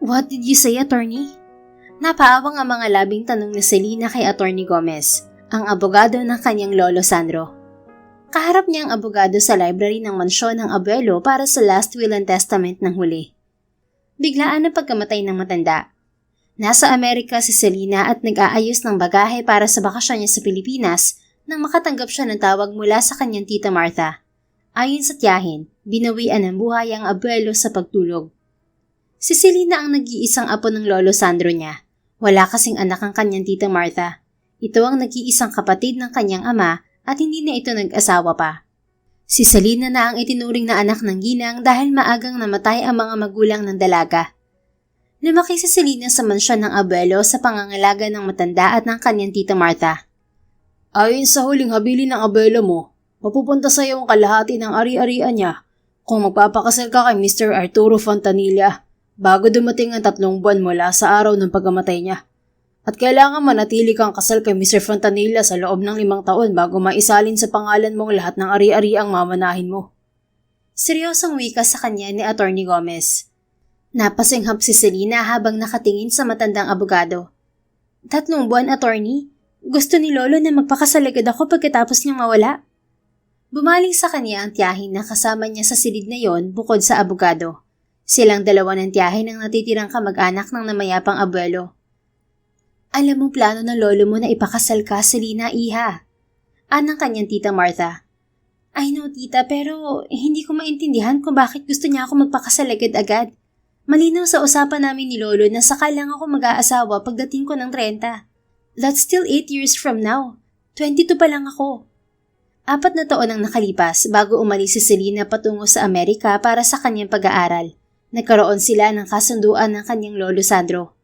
What did you say, attorney? Napaawang ang mga labing tanong ni Selena kay Attorney Gomez, ang abogado ng kanyang lolo Sandro. Kaharap niya ang abogado sa library ng mansyon ng abuelo para sa last will and testament ng huli. Biglaan ang pagkamatay ng matanda. Nasa Amerika si Selena at nag-aayos ng bagahe para sa bakasyon niya sa Pilipinas nang makatanggap siya ng tawag mula sa kanyang tita Martha. Ayon sa tiyahin, binawian ng buhay ang abuelo sa pagtulog. Si Selena ang nag-iisang apo ng lolo Sandro niya. Wala kasing anak ang kanyang tita Martha. Ito ang nag-iisang kapatid ng kanyang ama at hindi na ito nag-asawa pa. Si Selena na ang itinuring na anak ng ginang dahil maagang namatay ang mga magulang ng dalaga. Lumaki si Selena sa mansyon ng abuelo sa pangangalaga ng matanda at ng kanyang tita Martha. Ayon sa huling habilin ng abuelo mo, mapupunta sa iyo ang kalahati ng ari-arian niya kung magpapakasal ka kay Mr. Arturo Fontanilla bago dumating ang 3 buwan mula sa araw ng pagkamatay niya. At kailangan manatili kang kasal kay Mr. Fontanilla sa loob ng 5 taon bago maisalin sa pangalan mong lahat ng ari-ariang mamanahin mo. Seryosong wika sa kanya ni Attorney Gomez. Napasinghap si Selena habang nakatingin sa matandang abogado. 3 buwan, attorney? Gusto ni Lolo na magpakasal agad ako pagkatapos niyang mawala? Bumaling sa kanya ang tiyahin na kasama niya sa silid na yon bukod sa abogado. Silang dalawa ng tiyahin ang natitirang kamag-anak ng namayapang abuelo. Alam mo plano ng lolo mo na ipakasal ka, Selena, iha. Anang kanyang tita Martha. I know, tita, pero hindi ko maintindihan kung bakit gusto niya ako magpakasal agad-agad. Malinaw sa usapan namin ni Lolo na saka lang ako mag-aasawa pagdating ko ng 30. That's still 8 years from now. 22 pa lang ako. 4 na taon ang nakalipas bago umalis si Selena patungo sa Amerika para sa kanyang pag-aaral. Nagkaroon sila ng kasunduan ng kanyang lolo Sandro.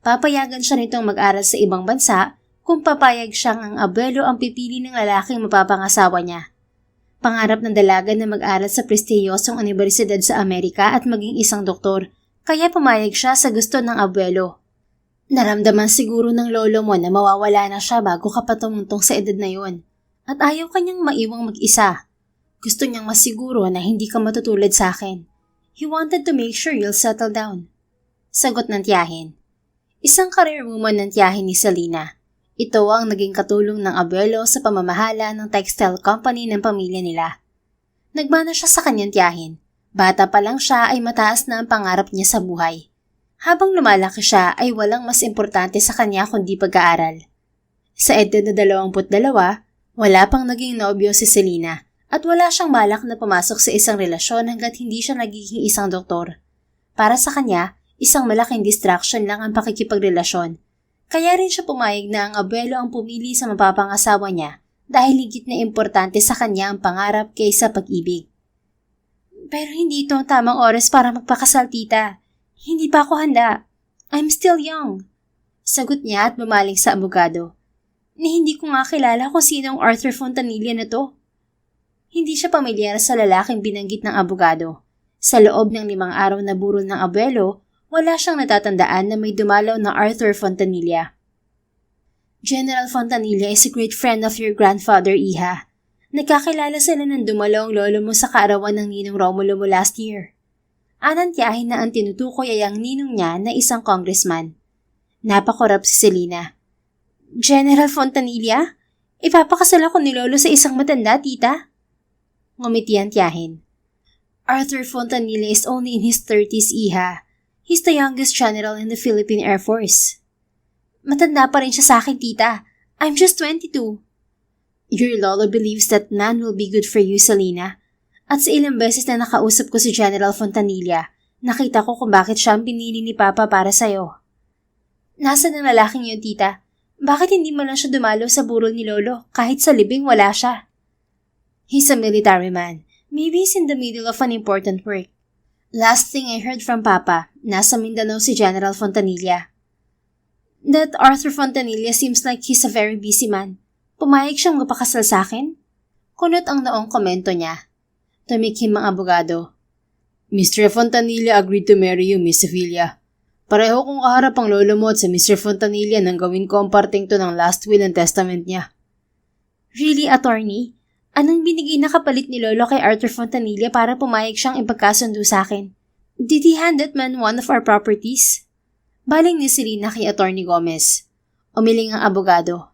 Papayagan siya nitong mag-aral sa ibang bansa kung papayag siyang ang abuelo ang pipili ng lalaking mapapangasawa niya. Pangarap ng dalaga na mag-aral sa prestiyosong universidad sa Amerika at maging isang doktor, kaya pumayag siya sa gusto ng abuelo. Naramdaman siguro ng lolo mo na mawawala na siya bago ka patumuntong sa edad na yon, at ayaw kanyang maiwang mag-isa. Gusto niyang masiguro na hindi ka matutulad sa akin. He wanted to make sure you'll settle down. Sagot ng tiyahin. Isang career woman ng tiyahin ni Selena. Ito ang naging katulong ng abuelo sa pamamahala ng textile company ng pamilya nila. Nagmana siya sa kanyang tiyahin. Bata pa lang siya ay mataas na ang pangarap niya sa buhay. Habang lumalaki siya ay walang mas importante sa kanya kundi pag-aaral. Sa edad na 22, wala pang naging nobyo si Selena at wala siyang balak na pumasok sa isang relasyon hanggat hindi siya nagiging isang doktor. Para sa kanya, isang malaking distraction lang ang pakikipagrelasyon. Kaya rin siya pumayag na ang abuelo ang pumili sa mapapangasawa niya dahil higit na importante sa kanya ang pangarap kaysa pag-ibig. Pero hindi ito ang tamang oras para magpakasal, tita. Hindi pa ako handa. I'm still young. Sagot niya at bumaling sa abogado. Ni hindi ko nga kilala kung sino ang Arthur Fontanilla na to. Hindi siya pamilyar sa lalaking binanggit ng abogado. Sa loob ng 5 araw na burol ng abuelo, wala siyang natatandaan na may dumalaw na Arthur Fontanilla. General Fontanilla is a great friend of your grandfather, iha. Nagkakilala sila ng dumalaw ang lolo mo sa kaarawan ng ninong Romulo mo last year. Anantyahin na ang tinutukoy ay ang ninong niya na isang congressman. Napakorap si Selena. General Fontanilla? Ipapakasal ako ni lolo sa isang matanda, tita? Ngumiti ang tiyahin. Arthur Fontanilla is only in his 30s, iha. He's the youngest general in the Philippine Air Force. Matanda pa rin siya sa akin, tita. I'm just 22. Your lolo believes that none will be good for you, Selena. At sa ilang beses na nakausap ko si General Fontanilla, nakita ko kung bakit siya ang pinili ni Papa para sa'yo. Nasaan ang lalaking yun, tita? Bakit hindi mo lang siya dumalo sa burol ni Lolo kahit sa libing wala siya? He's a military man. Maybe he's in the middle of an important work. Last thing I heard from Papa, nasa Mindanao si General Fontanilla. That Arthur Fontanilla seems like he's a very busy man. Pumayag siyang magpakasal sa akin? Kunot ang noong komento niya. Tumikhim ang abogado. Mr. Fontanilla agreed to marry you, Miss Sevilla. Pareho kong kaharap ang lolo mo at sa Mr. Fontanilla nang gawin ko ang parting to ng last will and testament niya. Really, attorney? Anong binigay na kapalit ni Lolo kay Arthur Fontanilla para pumayag siyang ipagkasundo sa akin? Did he hand that man one of our properties? Baling ni Selena kay Atty. Gomez. Umiling ang abogado.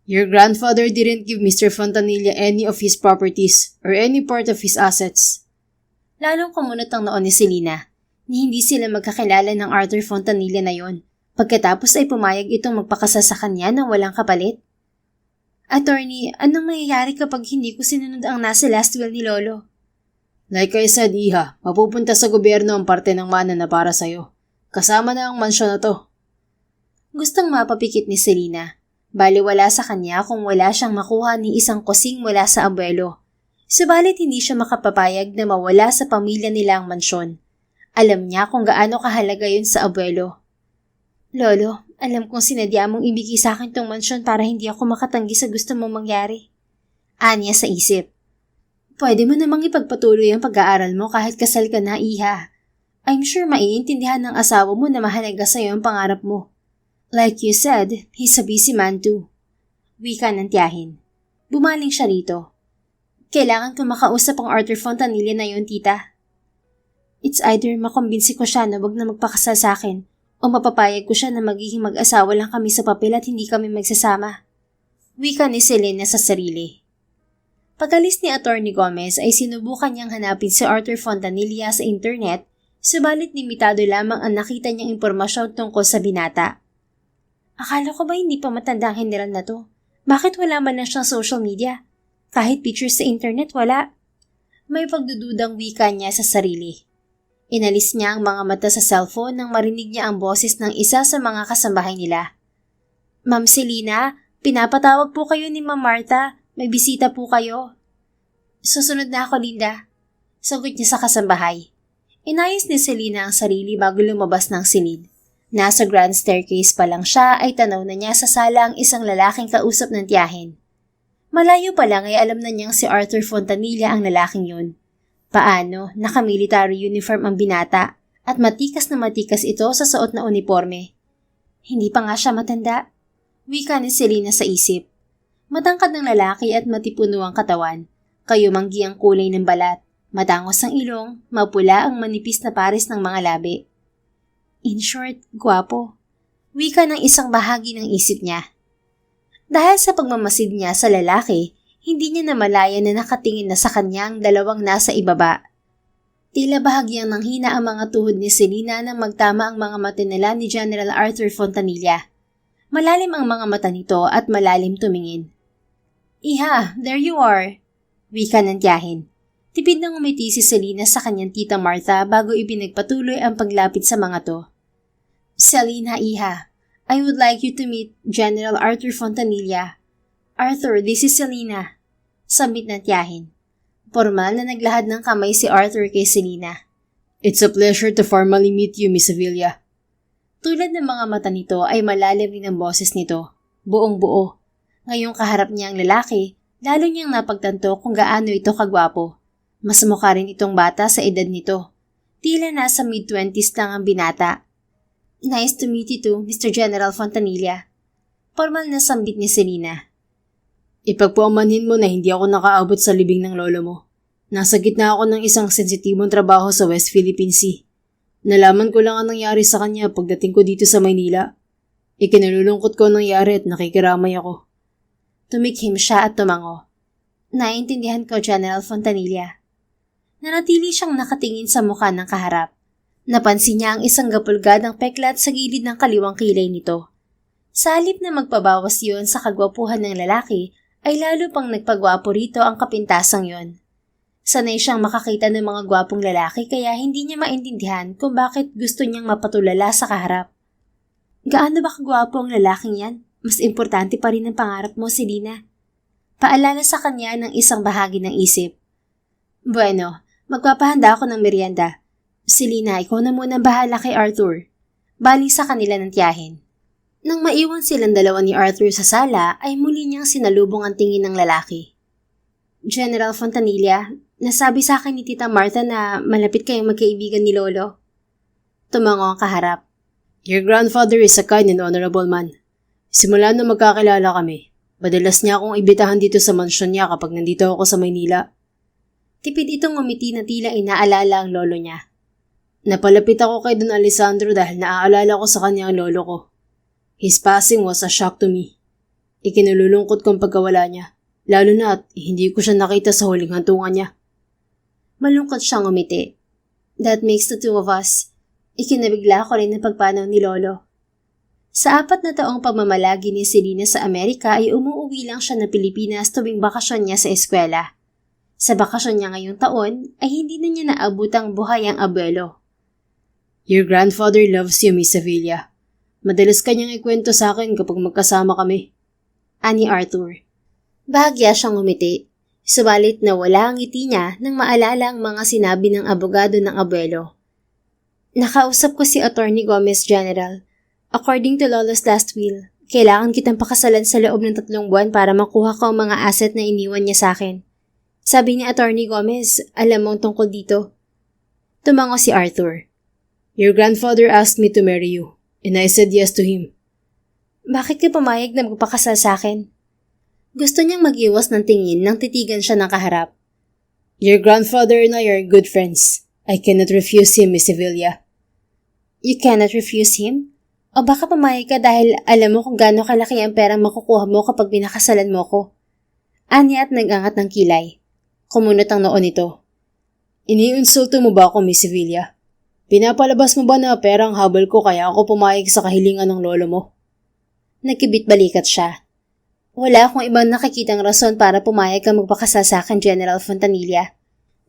Your grandfather didn't give Mr. Fontanilla any of his properties or any part of his assets. Lalong kumunot ang noon ni Selena ni hindi sila magkakilala ng Arthur Fontanilla na yon. Pagkatapos ay pumayag itong magpakasal sa kanya ng walang kapalit. Attorney, anong mangyayari kapag hindi ko sinunod ang nasa last will ni Lolo? Like I said, Iha, mapupunta sa gobyerno ang parte ng mana na para sa'yo. Kasama na ang mansyon na to. Gustong mapapikit ni Selena. Baliwala sa kanya kung wala siyang makuha ni isang kusing mula sa abuelo. Subalit hindi siya makapapayag na mawala sa pamilya nila ang mansyon. Alam niya kung gaano kahalaga yun sa abuelo. Lolo, alam kong sinadya mong ibigay sa akin tong mansyon para hindi ako makatanggi sa gusto mong mangyari. Anya sa isip. Pwede mo namang ipagpatuloy ang pag-aaral mo kahit kasal ka na, Iha. I'm sure maiintindihan ng asawa mo na mahalaga sa'yo ang pangarap mo. Like you said, he's a busy man too. Wika ng tiyahin. Bumaling siya rito. Kailangan ko makausap ang Arthur Fontanilla na yun, tita. It's either makumbinsi ko siya na wag na magpakasal sa akin o mapapayag ko siya na magiging mag-asawa lang kami sa papel at hindi kami magsasama. Wika ni Selena sa sarili. Pag-alis ni Atty. Gomez ay sinubukan niyang hanapin si Arthur Fontanilla sa internet, subalit limitado lamang ang nakita niyang impormasyon tungkol sa binata. Akala ko ba hindi pa matanda ang general na to? Bakit wala man na siyang social media? Kahit pictures sa internet, wala. May pagdududang wika niya sa sarili. Inalis niya ang mga mata sa cellphone nang marinig niya ang boses ng isa sa mga kasambahay nila. Ma'am Selena, pinapatawag po kayo ni Ma'am Martha. May bisita po kayo. Susunod na ako, Linda. Sagot niya sa kasambahay. Inayos ni Selena ang sarili bago lumabas ng silid. Nasa grand staircase pa lang siya ay tanaw na niya sa sala ang isang lalaking kausap ng tiyahin. Malayo pa lang ay alam na niyang si Arthur Fontanilla ang lalaking yun. Paano, naka-military uniform ang binata at matikas na matikas ito sa suot na uniforme. Hindi pa nga siya matanda. Wika ni Selena sa isip. Matangkad ng lalaki at matipuno ang katawan. Kayumanggi ang kulay ng balat. Matangos ang ilong, mapula ang manipis na pares ng mga labi. In short, gwapo. Wika ng isang bahagi ng isip niya. Dahil sa pagmamasid niya sa lalaki, hindi niya namalaya na nakatingin na sa kanya ang dalawang nasa ibaba. Tila bahagyang nanghina ang mga tuhod ni Selena nang magtama ang mga mata nila ni General Arthur Fontanilla. Malalim ang mga mata nito at malalim tumingin. Iha, there you are. Wika ng tiyahin. Tipid nang umiti si Selena sa kanyang tita Martha bago ibinagpatuloy ang paglapit sa mga to. Selena, Iha, I would like you to meet General Arthur Fontanilla. Arthur, this is Selena. Sambit ng tiyahin. Formal na naglahad ng kamay si Arthur kay Selena. It's a pleasure to formally meet you, Miss Sevilla. Tulad ng mga mata nito ay malalim din ang boses nito. Buong buo. Ngayong kaharap niya ang lalaki, lalo niyang napagtanto kung gaano ito kagwapo. Mas mukha rin itong bata sa edad nito. Tila nasa mid-20s lang ang binata. Nice to meet you too, Mr. General Fontanilla. Formal na sambit ni Selena. Ipagpamanhin mo na hindi ako nakaabot sa libing ng lolo mo. Nasa gitna ako ng isang sensitibong trabaho sa West Philippine Sea. Nalaman ko lang ang nangyari sa kanya pagdating ko dito sa Maynila. Ikinalulungkot ko ang nangyari at nakikiramay ako. Tumikhim siya at tumango. Naiintindihan ko, General Fontanilla. Nanatili siyang nakatingin sa mukha ng kaharap. Napansin niya ang isang gapulgadang peklat sa gilid ng kaliwang kilay nito. Sa halip na magpabawas yon sa kagwapuhan ng lalaki, ay lalo pang nagpagwapo rito ang kapintasang yon. Sanay siyang makakita ng mga gwapong lalaki kaya hindi niya maintindihan kung bakit gusto niyang mapatulala sa kaharap. Gaano ba kagwapo ang lalaking yan? Mas importante pa rin ang pangarap mo, Selena. Paalala sa kanya ng isang bahagi ng isip. Bueno, magpapahanda ako ng merienda. Selena, ikaw na muna bahala kay Arthur. Baling sa kanila ng tiyahin. Nang maiwan silang dalawa ni Arthur sa sala, ay muli niyang sinalubong ang tingin ng lalaki. General Fontanilla, nasabi sa akin ni Tita Martha na malapit kayong magkaibigan ni Lolo. Tumango ang kaharap. Your grandfather is a kind and honorable man. Simula na magkakilala kami, madalas niya akong ibitahan dito sa mansyon niya kapag nandito ako sa Maynila. Tipid itong umiti na tila inaalala ang lolo niya. Napalapit ako kay Don Alessandro dahil naaalala ko sa kanya ang lolo ko. His passing was a shock to me. Ikinululungkot kong pagkawala niya, lalo na at hindi ko siya nakita sa huling hantungan niya. Malungkot siyang umiti. That makes the two of us. Ikinabigla ko rin ang pagpanaw ni Lolo. Sa 4 na taong pagmamalagi ni Selena sa Amerika ay umuuwi lang siya ng Pilipinas tuwing bakasyon niya sa eskwela. Sa bakasyon niya ngayong taon ay hindi na niya naabutang buhay ang abuelo. Your grandfather loves you, Miss Sevilla. Madalas kanyang ikwento sa akin kapag magkasama kami. Ani Arthur. Bahagya siyang umiti. Subalit na wala ang ngiti niya nang maalala ang mga sinabi ng abogado ng abuelo. Nakausap ko si Attorney Gomez, General. According to Lolo's last will, kailangan kitang pakasalan sa loob ng 3 buwan para makuha ko ang mga asset na iniwan niya sa akin. Sabi ni Attorney Gomez, alam mo tungkol dito. Tumango si Arthur. Your grandfather asked me to marry you, and I said yes to him. Bakit ka pumayag na magpakasal sa akin? Gusto niyang mag-iwas ng tingin nang titigan siya ng kaharap. Your grandfather and I are good friends. I cannot refuse him, Miss Sevilla. You cannot refuse him? O baka pumayag ka dahil alam mo kung gaano kalaki ang perang makukuha mo kapag binakasalan mo ko? Anya at nag-angat ng kilay. Kumunot ang noon nito. Iniinsulto mo ba ako, Miss Sevilla? Pinapalabas mo ba na perang habol ko kaya ako pumayag sa kahilingan ng lolo mo? Nagkibit-balikat siya. Wala akong ibang nakikitang rason para pumayag ka magpakasal sa akin, General Fontanilla.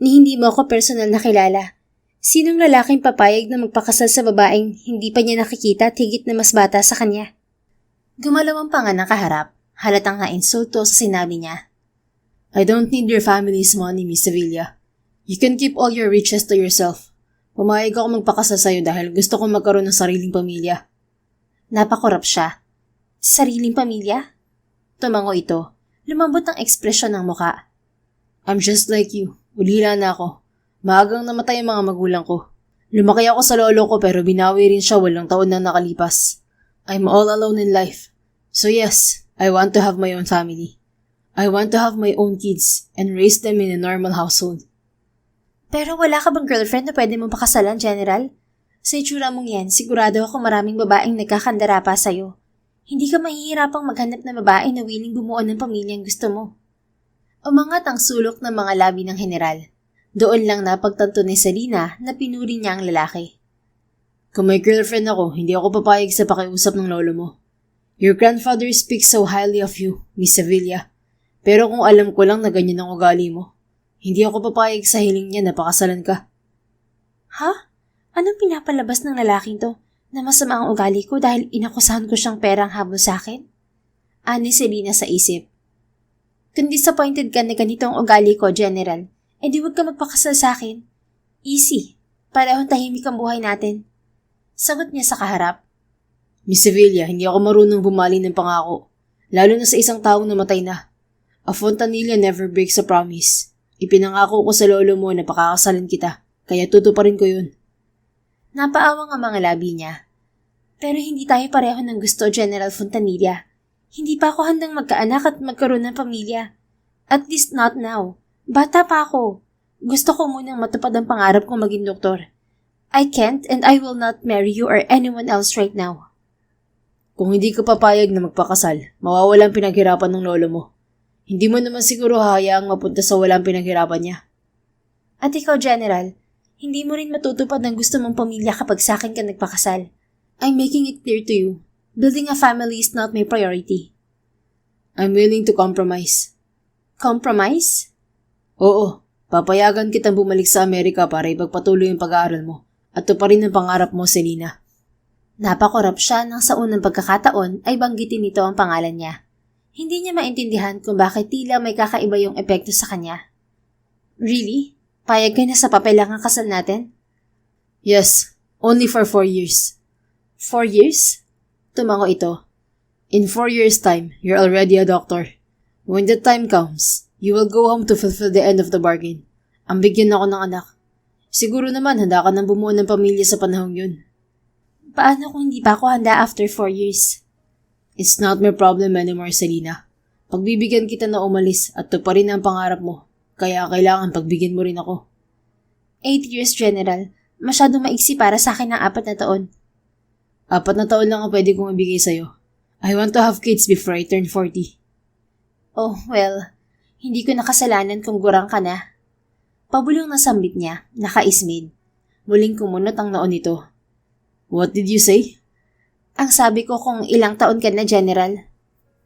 Ni hindi mo ako personal na kilala. Sinong lalaking papayag na magpakasal sa babaeng hindi pa niya nakikita at higit na mas bata sa kanya? Gumalaw ang panga ng kaharap, halatang na-insulto sa sinabi niya. I don't need your family's money, Miss Sevilla. You can keep all your riches to yourself. Pumayag ako magpakasal sa'yo dahil gusto kong magkaroon ng sariling pamilya. Napakorap siya. Sariling pamilya? Tumango ito. Lumambot ang ekspresyon ng muka. I'm just like you. Ulila na ako. Maagang namatay ang mga magulang ko. Lumaki ako sa lolo ko pero binawi rin siya 8 taon nang nakalipas. I'm all alone in life. So yes, I want to have my own family. I want to have my own kids and raise them in a normal household. Pero wala ka bang girlfriend na pwede mong pakasalan, General? Sa itsura mong yan, sigurado ako maraming babaeng nagkakandara pa sa'yo. Hindi ka mahihirapang maghanap ng babae na willing bumuo ng pamilyang gusto mo. Umangat ang sulok ng mga labi ng general. Doon lang napagtanto ni Selena na pinuri niya ang lalaki. Kung may girlfriend ako, hindi ako papayag sa pakiusap ng lolo mo. Your grandfather speaks so highly of you, Miss Sevilla. Pero kung alam ko lang na ganyan ang ugali mo, hindi ako papayag sa hiling niya na pakasalan ka. Ha? Anong pinapalabas ng lalaking to? Na masama ang ugali ko dahil inakusahan ko siyang perang habol sa akin? Ani Selena sa isip. Kung disappointed ka na ganito ang ugali ko, General, edi huwag ka magpakasal sa akin. Easy. Parehong tahimik ang buhay natin. Sagot niya sa kaharap. Miss Sevilla, hindi ako marunong bumali ng pangako. Lalo na sa isang taong namatay na. A Fontanilla never breaks a promise. Ipinangako ko sa lolo mo na pakakasalan kita, kaya tutuparin ko yun. Napaawang ang mga labi niya. Pero hindi tayo pareho ng gusto, General Fontanilla. Hindi pa ako handang magkaanak at magkaroon ng pamilya. At least not now. Bata pa ako. Gusto ko munang matupad ang pangarap kong maging doktor. I can't and I will not marry you or anyone else right now. Kung hindi ka papayag na magpakasal, mawawalang pinaghirapan ng lolo mo. Hindi mo naman siguro hahayaang mapunta sa walang pinaghirapan niya. At ikaw, General, hindi mo rin matutupad ng gusto mong pamilya kapag sa akin ka nagpakasal. I'm making it clear to you. Building a family is not my priority. I'm willing to compromise. Compromise? Oo, papayagan kitang bumalik sa Amerika para ipagpatuloy ang pag-aaral mo at tuparin ang pangarap mo, Selena. Napakorap siya nang sa unang pagkakataon ay banggitin nito ang pangalan niya. Hindi niya maintindihan kung bakit tila may kakaiba yung epekto sa kanya. Really? Payag ka na sa papel lang ang kasal natin? Yes, only for 4 years. 4 years? Tumango ito. In 4 years' time, you're already a doctor. When the time comes, you will go home to fulfill the end of the bargain. Ang bigyan ako ng anak. Siguro naman handa ka nang bumuo ng pamilya sa panahong yun. Paano kung hindi pa ako handa after 4 years? It's not my problem anymore, Selena. Pagbibigyan kita na umalis at tuparin ang pangarap mo, kaya kailangan pagbigyan mo rin ako. 8 years, General. Masyadong maiksi para sa akin ang 4 na taon. 4 na taon lang ang pwede kong ibigay sa'yo. I want to have kids before I turn 40. Oh, well, hindi ko nakasalanan kung gurang ka na. Pabulong na sambit niya, nakaismid. Muling kumunot ang noon nito. What did you say? Ang sabi ko kung ilang taon ka na, General.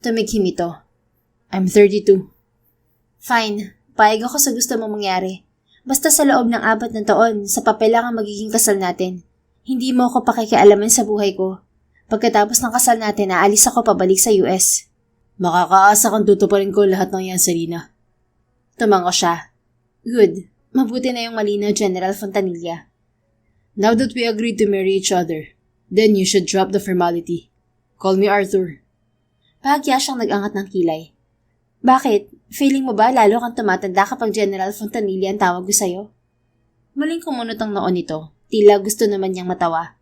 Tumighim ito. I'm 32. Fine, payag ako sa gusto mong mangyari. Basta sa loob ng 4 na taon, sa papel lang ang magiging kasal natin. Hindi mo ako pakikialaman sa buhay ko. Pagkatapos ng kasal natin, aalis ako pabalik sa US. Makakaasa kang tutuparin ko lahat ng yan, Selena. Tumango siya. Good. Mabuti na yung malinaw, General Fontanilla. Now that we agreed to marry each other, then you should drop the formality. Call me Arthur. Bahagya siyang nag-angat ng kilay. Bakit? Feeling mo ba lalo kang tumatanda kapag General Fontanilla ang tawag ko sa'yo? Muling kumunot ang noon nito. Tila gusto naman niyang matawa.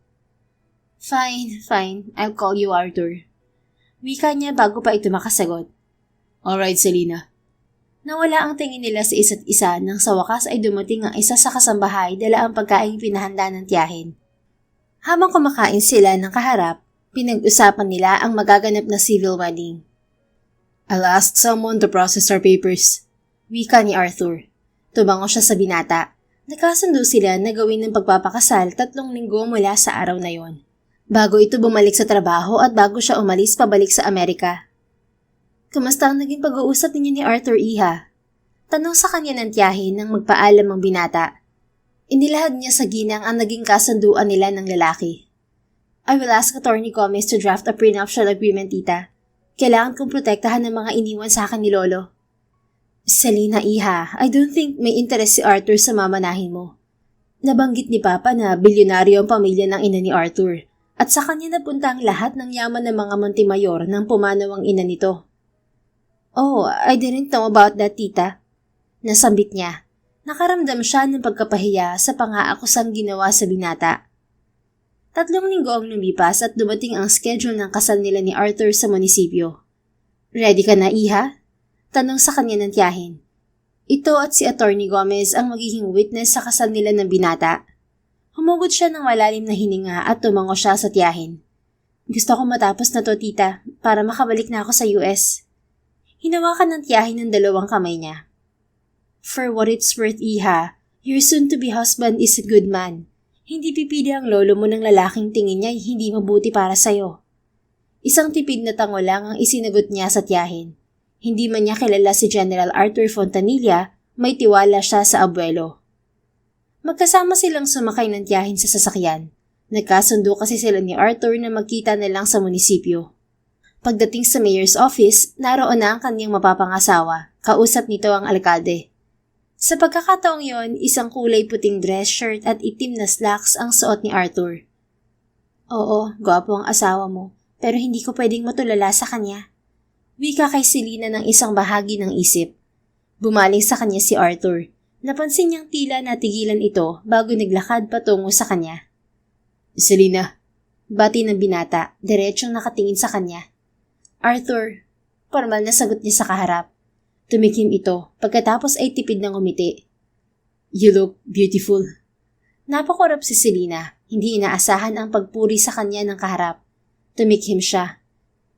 Fine. I'll call you Arthur. Wika niya bago pa ito makasagot. Alright, Selena. Nawala ang tingin nila sa isa't isa nang sa wakas ay dumating ang isa sa kasambahay dala ang pagkaing pinahanda ng tiyahin. Habang kumakain sila ng kaharap, pinag-usapan nila ang magaganap na civil wedding. I'll ask someone to process our papers. Wika ni Arthur. Tumango siya sa binata. Nagkasundo sila na gawin ng pagpapakasal 3 linggo mula sa araw na yon. Bago ito bumalik sa trabaho at bago siya umalis pabalik sa Amerika. Kumusta ang naging pag-uusap ninyo ni Arthur, Iha? Tanong sa kanya ng tiyahin nang magpaalam ang binata. Inilahad niya sa ginang ang naging kasunduan nila ng lalaki. I will ask Attorney Gomez to draft a prenuptial agreement, tita. Kailangan kong protektahan ng mga iniwan sa akin ni Lolo. Selena, Iha, I don't think may interest si Arthur sa mamanahin mo. Nabanggit ni Papa na bilyonaryo ang pamilya ng ina ni Arthur at sa kanya napunta ang lahat ng yaman ng mga Montemayor nang pumanaw ang ina nito. Oh, I didn't know about that, tita. Nasambit niya. Nakaramdam siya ng pagkapahiya sa pang-aakusang ginawa sa binata. 3 linggo ang lumipas at dumating ang schedule ng kasal nila ni Arthur sa munisipyo. Ready ka na, Iha? Tanong sa kanya ng tiyahin. Ito at si Attorney Gomez ang magiging witness sa kasal nila ng binata. Humugod siya ng malalim na hininga at tumango siya sa tiyahin. Gusto ko matapos na to, tita, para makabalik na ako sa US. Hinawakan ng tiyahin ng 2 kamay niya. For what it's worth, Iha, your soon-to-be husband is a good man. Hindi pipili ang lolo mo ng lalaking tingin niya ay hindi mabuti para sa'yo. Isang tipid na tango lang ang isinagot niya sa tiyahin. Hindi man niya kilala si General Arthur Fontanilla, may tiwala siya sa abuelo. Magkasama silang sumakay ng tiyahin sa sasakyan. Nagkasundo kasi sila ni Arthur na magkita na lang sa munisipyo. Pagdating sa mayor's office, naroon na ang kanyang mapapangasawa. Kausap nito ang alkalde. Sa pagkakataong yon, isang kulay puting dress shirt at itim na slacks ang suot ni Arthur. Oo, gwapo ang asawa mo, pero hindi ko pwedeng matulala sa kanya. Wika kay Selena ng isang bahagi ng isip. Bumaling sa kanya si Arthur. Napansin niyang tila natigilan ito bago naglakad patungo sa kanya. Selena. Bati ng binata, diretsong nakatingin sa kanya. Arthur, formal na sagot niya sa kaharap. Tumikim ito, pagkatapos ay tipid ng umiti. You look beautiful. Napakurap si Selena, hindi inaasahan ang pagpuri sa kanya ng kaharap. Tumikim siya.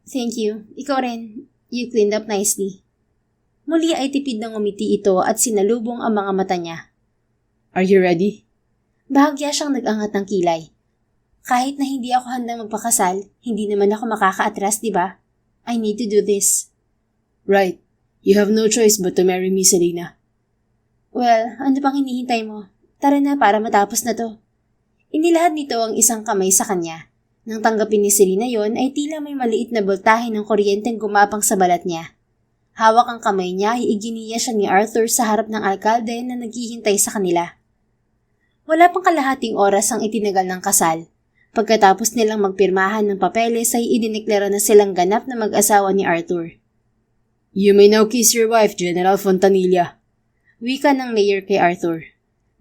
Thank you, ikaw rin. You cleaned up nicely. Muli ay tipid ng umiti ito at sinalubong ang mga mata niya. Are you ready? Bahagya siyang nag-angat ng kilay. Kahit na hindi ako handang magpakasal, hindi naman ako makaka-atras, di ba? I need to do this. Right. You have no choice but to marry me, Selena. Well, ano pang hinihintay mo? Tara na para matapos na to. Inilahad nito ang isang kamay sa kanya. Nang tanggapin ni Selena yon ay tila may maliit na boltahe ng kuryenteng gumapang sa balat niya. Hawak ang kamay niya ay iginiya siya ni Arthur sa harap ng alkalde na naghihintay sa kanila. Wala pang kalahating oras ang itinagal ng kasal. Pagkatapos nilang magpirmahan ng papeles ay idineklara na silang ganap na mag-asawa ni Arthur. You may now kiss your wife, General Fontanilla. Wika ng mayor kay Arthur.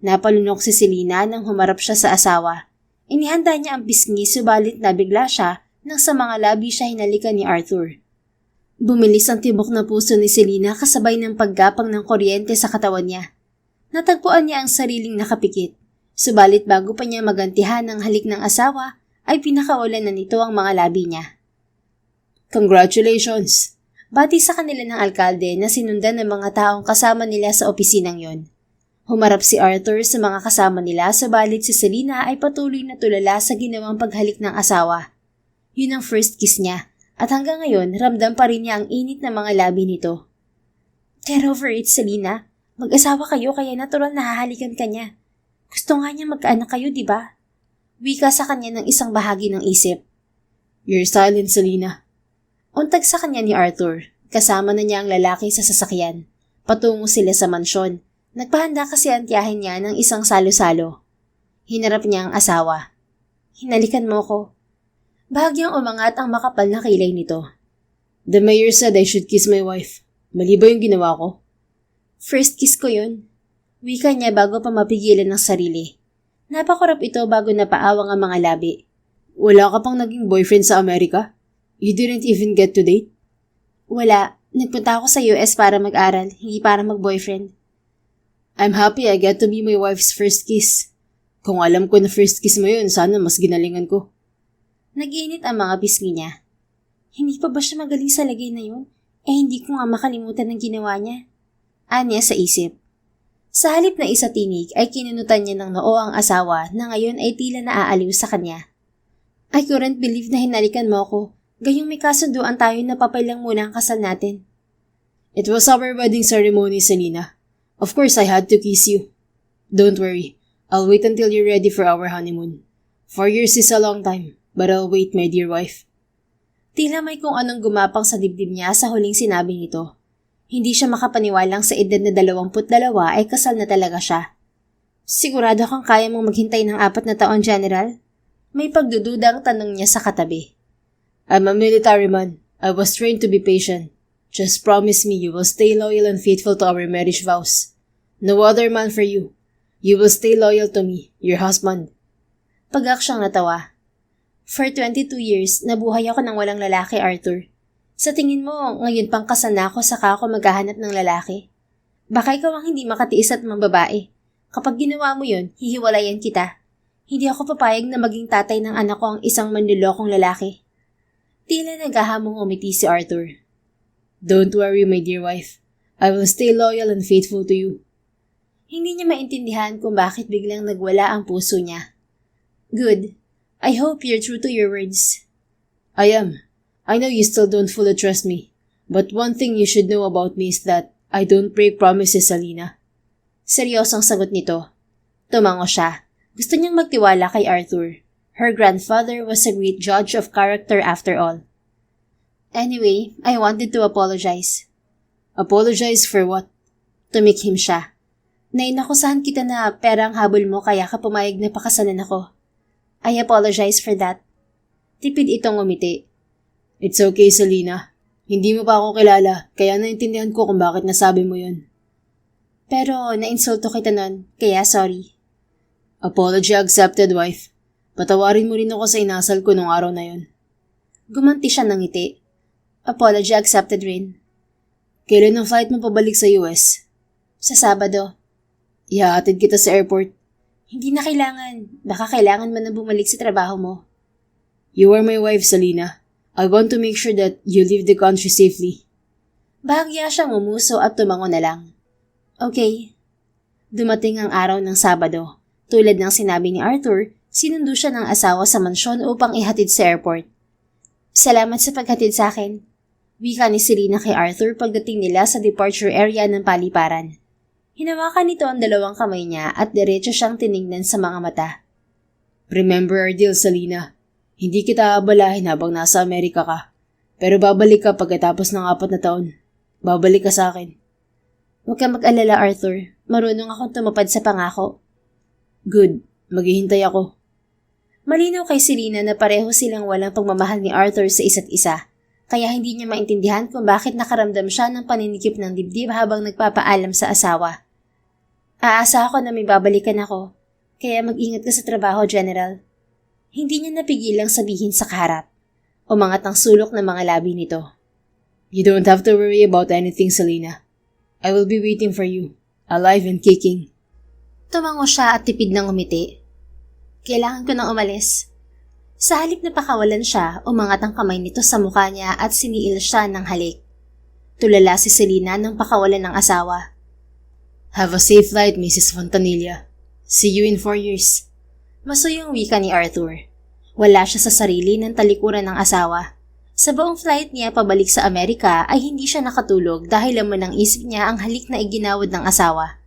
Napalunok si Selena nang humarap siya sa asawa. Inihanda niya ang pisngi subalit nabigla siya nang sa mga labi siya hinalikan ni Arthur. Bumilis ang tibok na puso ni Selena kasabay ng paggapang ng kuryente sa katawan niya. Natagpuan niya ang sariling nakapikit. Subalit bago pa niya magantihan ng halik ng asawa, ay pinakaulan na nito ang mga labi niya. Congratulations! Bati sa kanila ng alkalde na sinundan ng mga taong kasama nila sa opisinang yon. Humarap si Arthur sa mga kasama nila subalit si Selena ay patuloy na tulala sa ginawang paghalik ng asawa. Yun ang first kiss niya at hanggang ngayon ramdam pa rin niya ang init ng mga labi nito. Get over it, Selena. Mag-asawa kayo kaya natural na hahalikan ka niya. Gusto nga niya magkaanak kayo, di ba? Wika sa kanya ng isang bahagi ng isip. You're silent, Selena. Untag sa kanya ni Arthur, kasama na niya ang lalaki sa sasakyan. Patungo sila sa mansyon. Nagpahanda kasi ang tiyahin niya ng isang salo-salo. Hinarap niya ang asawa. Hinalikan mo ko. Bahagyang umangat ang makapal na kilay nito. The mayor said I should kiss my wife. Mali ba yung ginawa ko? First kiss ko yun. Wika niya bago pa mapigilan ng sarili. Napakurap ito bago napaawang ang mga labi. Wala ka pang naging boyfriend sa Amerika? You didn't even get to date? Wala. Nagpunta ako sa US para mag-aral, hindi para mag-boyfriend. I'm happy I get to be my wife's first kiss. Kung alam ko na first kiss mo yun, sana mas ginalingan ko. Nag-init ang mga pisngi niya. Hindi pa ba siya magaling sa lagay na yun? Hindi ko nga makalimutan ng ginawa niya. Anya sa isip. Sa halip na isa tinig ay kinunutan niya ng noo ang asawa na ngayon ay tila naaaliw sa kanya. I couldn't believe na hinalikan mo ako. Gayong may kasunduan tayo na papailang muna ang kasal natin. It was our wedding ceremony, Selena. Of course I had to kiss you. Don't worry. I'll wait until you're ready for our honeymoon. 4 years is a long time, but I'll wait, my dear wife. Tila may kung anong gumapang sa dibdib niya sa huling sinabi nito. Hindi siya makapaniwalang sa edad na 22 ay kasal na talaga siya. Sigurado kang kaya mong maghintay ng 4 na taon, General? May pagdududang tanong niya sa katabi. I'm a military man. I was trained to be patient. Just promise me you will stay loyal and faithful to our marriage vows. No other man for you. You will stay loyal to me, your husband. Pagak siyang natawa. For 22 years, nabuhay ako ng walang lalaki, Arthur. Sa tingin mo, ngayon pang kasal na ako saka ako maghahanap ng lalaki? Baka ikaw ang hindi makatiis at mambabae. Kapag ginawa mo yun, hihiwalayan kita. Hindi ako papayag na maging tatay ng anak ko ang isang manlulokong lalaki. Tila naghahamong umiti si Arthur. Don't worry, my dear wife. I will stay loyal and faithful to you. Hindi niya maintindihan kung bakit biglang nagwala ang puso niya. Good. I hope you're true to your words. I am. I know you still don't fully trust me. But one thing you should know about me is that I don't break promises, Selena. Seryosong sagot nito. Tumango siya. Gusto niyang magtiwala kay Arthur. Her grandfather was a great judge of character after all. Anyway, I wanted to apologize. Apologize for what? Tumikhim siya. Nainakusahan kita na pera ang habol mo kaya ka pumayag na pakasalan ako. I apologize for that. Tipid itong umiti. It's okay, Selena. Hindi mo pa ako kilala, kaya naintindihan ko kung bakit nasabi mo yun. Pero nainsulto kita nun, kaya sorry. Apology accepted, wife. Patawarin mo rin ako sa inasal ko nung araw na yun. Gumanti siya ng ngiti. Apology accepted rin. Kailan ang flight mo pabalik sa US? Sa Sabado. Ihahatid kita sa airport. Hindi na kailangan. Baka kailangan mo na bumalik sa trabaho mo. You are my wife, Selena. I want to make sure that you leave the country safely. Bahagya siyang umuso at tumango na lang. Okay. Dumating ang araw ng Sabado. Tulad ng sinabi ni Arthur, sinundo siya ng asawa sa mansyon upang ihatid sa airport. Salamat sa paghatid sa akin. Wika ni Selena kay Arthur pagdating nila sa departure area ng paliparan. Hinawakan nito ang dalawang kamay niya at diretso siyang tiningnan sa mga mata. Remember our deal, Selena. Hindi kita abalahin habang nasa Amerika ka. Pero babalik ka pagkatapos ng 4 na taon. Babalik ka sa akin. Huwag kang mag-alala, Arthur. Marunong akong tumupad sa pangako. Good. Maghihintay ako. Malinaw kay Selena na pareho silang walang pagmamahal ni Arthur sa isa't isa, kaya hindi niya maintindihan kung bakit nakaramdam siya ng paninikip ng dibdib habang nagpapaalam sa asawa. Aasa ako na may babalikan ako, kaya mag-ingat ka sa trabaho, General. Hindi niya napigilang sabihin sa kaharap. Umangat ang sulok ng mga labi nito. You don't have to worry about anything, Selena. I will be waiting for you, alive and kicking. Tumango siya at tipid ng umiti. Kailangan ko nang umalis. Sa halip na pakawalan siya, umangat ang kamay nito sa mukha niya at siniil siya ng halik. Tulala si Selena nang pakawalan ng asawa. Have a safe flight, Mrs. Fontanilla. See you in 4 years. Masuyong wika ni Arthur. Wala siya sa sarili ng talikuran ng asawa. Sa buong flight niya pabalik sa Amerika ay hindi siya nakatulog dahil laman ng isip niya ang halik na iginawad ng asawa.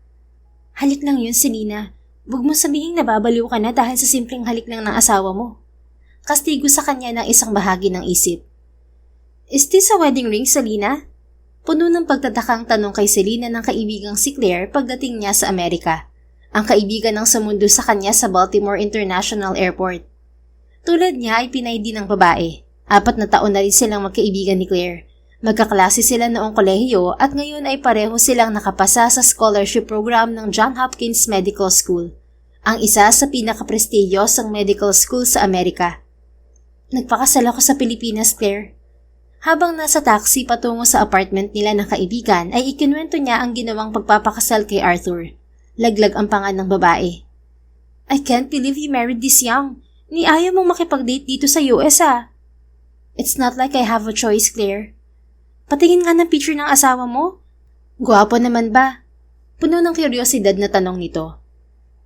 Halik lang yun, Selena. Huwag mo sabihing nababaliw ka na dahil sa simpleng halik lang ng asawa mo. Kastigo sa kanya ng isang bahagi ng isip. Is this a wedding ring, Selena? Puno ng pagtatakang tanong kay Selena ng kaibigang si Claire pagdating niya sa Amerika. Ang kaibigan ng sumundo sa kanya sa Baltimore International Airport. Tulad niya ay pinay din ng babae. 4 na taon na rin silang magkaibigan ni Claire. Magkaklase sila noong kolehiyo at ngayon ay pareho silang nakapasa sa scholarship program ng Johns Hopkins Medical School, ang isa sa pinakaprestiyosong medical school sa Amerika. Nagpakasal ako sa Pilipinas, Claire. Habang nasa taxi patungo sa apartment nila ng kaibigan ay ikinuwento niya ang ginawang pagpapakasal kay Arthur. Laglag ang panga ng babae. I can't believe you married this young. Ni ayaw mong makipag-date dito sa US It's not like I have a choice, Claire. Patingin nga ng picture ng asawa mo. Gwapo naman ba? Puno ng kuryosidad na tanong nito.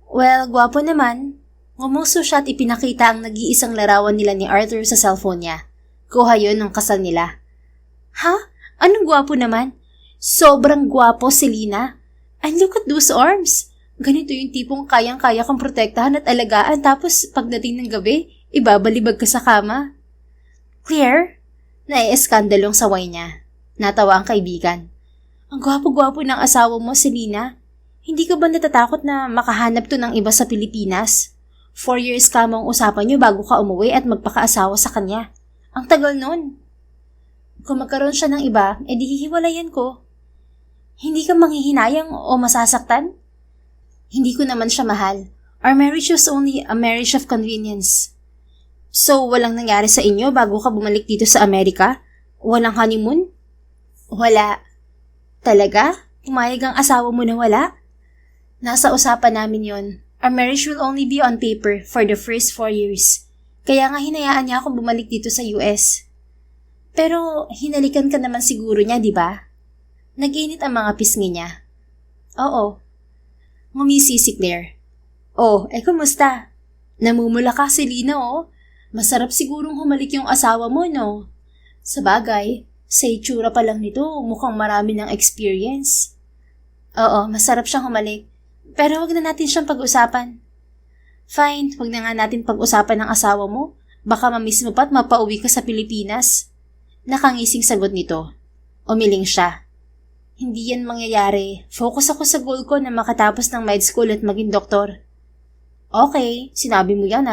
Well, gwapo naman. Ngumuso siya at ipinakita ang nag-iisang larawan nila ni Arthur sa cellphone niya. Kuha yun ng kasal nila. Ha? Anong gwapo naman? Sobrang gwapo, Selena. And look at those arms. Ganito yung tipong kayang-kaya kang protektahan at alagaan tapos pagdating ng gabi, ibabalibag ka sa kama. Claire? Naieskandalong saway niya. Natawa ang kaibigan. Ang gwapo-gwapo ng asawa mo, Selena. Hindi ka ba natatakot na makahanap to ng iba sa Pilipinas? 4 years ka mong usapan niyo bago ka umuwi at magpakaasawa sa kanya. Ang tagal nun. Kung magkaroon siya ng iba, edi hihiwalayan ko. Hindi ka manghihinayang o masasaktan? Hindi ko naman siya mahal. Our marriage was only a marriage of convenience. So, walang nangyari sa inyo bago ka bumalik dito sa Amerika? Walang honeymoon? Wala. Talaga? Pumayag ang asawa mo na wala? Nasa usapan namin yon. Our marriage will only be on paper for the first 4 years. Kaya nga hinayaan niya akong bumalik dito sa US. Pero, hinalikan ka naman siguro niya, di ba? Nag-init ang mga pisngi niya. Oo. Ngumisi si Claire. Oh, kumusta? Namumula ka, Selena, Masarap sigurong humalik yung asawa mo, no? Sabagay, sa itsura pa lang nito, mukhang marami ng experience. Oo, masarap siyang humalik. Pero wag na natin siyang pag-usapan. Fine, wag na nga natin pag-usapan ng asawa mo. Baka mamiss mo pa at mapauwi ka sa Pilipinas. Nakangising sagot nito. Umiling siya. Hindi yan mangyayari. Focus ako sa goal ko na makatapos ng med school at maging doktor. Okay, sinabi mo yan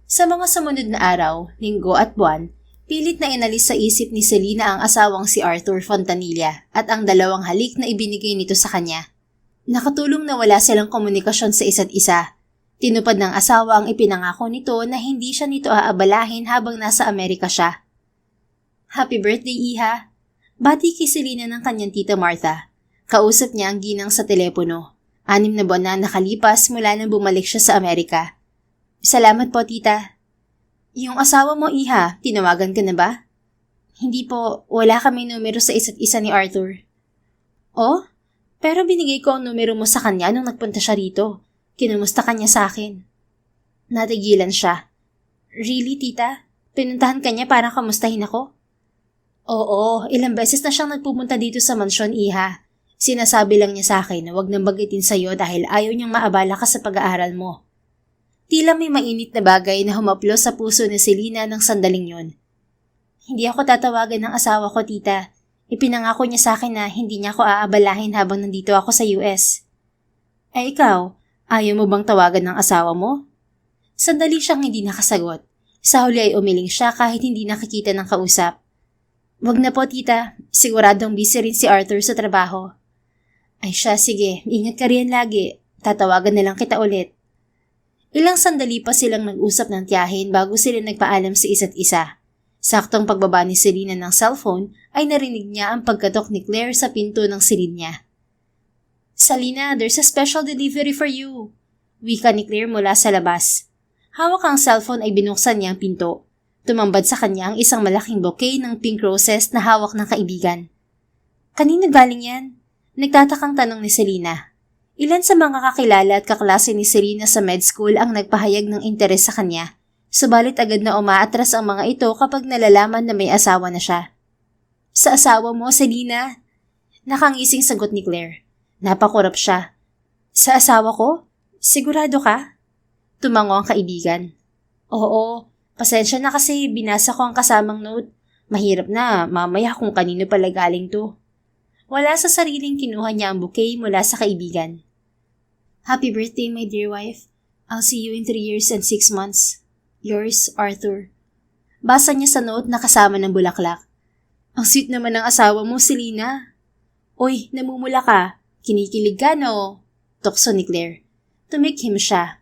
Sa mga sumunod na araw, linggo at buwan, pilit na inalis sa isip ni Selena ang asawang si Arthur Fontanilla at ang 2 halik na ibinigay nito sa kanya. Nakatulong na wala silang komunikasyon sa isa't isa. Tinupad ng asawa ang ipinangako nito na hindi siya nito aabalahin habang nasa Amerika siya. Happy birthday, Iha! Bati kay Selena ng kanyang tita Martha. Kausap niya ang ginang sa telepono. 6 na buwan na nakalipas mula nang bumalik siya sa Amerika. Salamat po, tita. Yung asawa mo, Iha, tinawagan ka na ba? Hindi po, wala kami numero sa isa't isa ni Arthur. Oh? Pero binigay ko ang numero mo sa kanya nung nagpunta siya rito. Kinumusta kanya sa akin. Natigilan siya. Really, tita? Pinuntahan kanya para kamustahin ako? Oo, ilang beses na siyang nagpupunta dito sa mansyon, Iha. Sinasabi lang niya sa akin na wag nang bagitin sa'yo dahil ayaw niyang maabala ka sa pag-aaral mo. Tila may mainit na bagay na humaplo sa puso ni Selena ng sandaling yon. Hindi ako tatawagan ng asawa ko, tita. Ipinangako niya sa akin na hindi niya ako aabalahin habang nandito ako sa US. Ay ikaw, ayaw mo bang tawagan ng asawa mo? Sandali siyang hindi nakasagot. Sa huli ay umiling siya kahit hindi nakikita ng kausap. Wag na po, tita. Siguradong busy rin si Arthur sa trabaho. Ay siya, sige. Ingat ka rin lagi. Tatawagan na lang kita ulit. Ilang sandali pa silang nag-usap ng tiyahin bago sila nagpaalam sa isa't isa. Saktong pagbaba ni Selena ng cellphone ay narinig niya ang pagkatok ni Claire sa pinto ng silid niya. Salina, there's a special delivery for you. Wika ni Claire mula sa labas. Hawak ang cellphone ay binuksan niya ang pinto. Tumambad sa kanya ang isang malaking bouquet ng pink roses na hawak ng kaibigan. Kanino galing yan? Nagtatakang tanong ni Selena. Ilan sa mga kakilala at kaklase ni Selena sa med school ang nagpahayag ng interes sa kanya, subalit agad na umaatras ang mga ito kapag nalalaman na may asawa na siya. Sa asawa mo, Selena? Nakangising sagot ni Claire. Napakurap siya. Sa asawa ko? Sigurado ka? Tumango ang kaibigan. Oo, pasensya na kasi binasa ko ang kasamang note. Mahirap na, mamaya kung kanino pala galing to. Wala sa sariling kinuha niya ang bouquet mula sa kaibigan. Happy birthday, my dear wife. I'll see you in 3 years and 6 months. Yours, Arthur. Basa niya sa note na kasama ng bulaklak. Ang sweet naman ng asawa mo, Selena. Uy, namumula ka. Kinikilig ka, no? Tukso ni Claire. Tumikhim siya.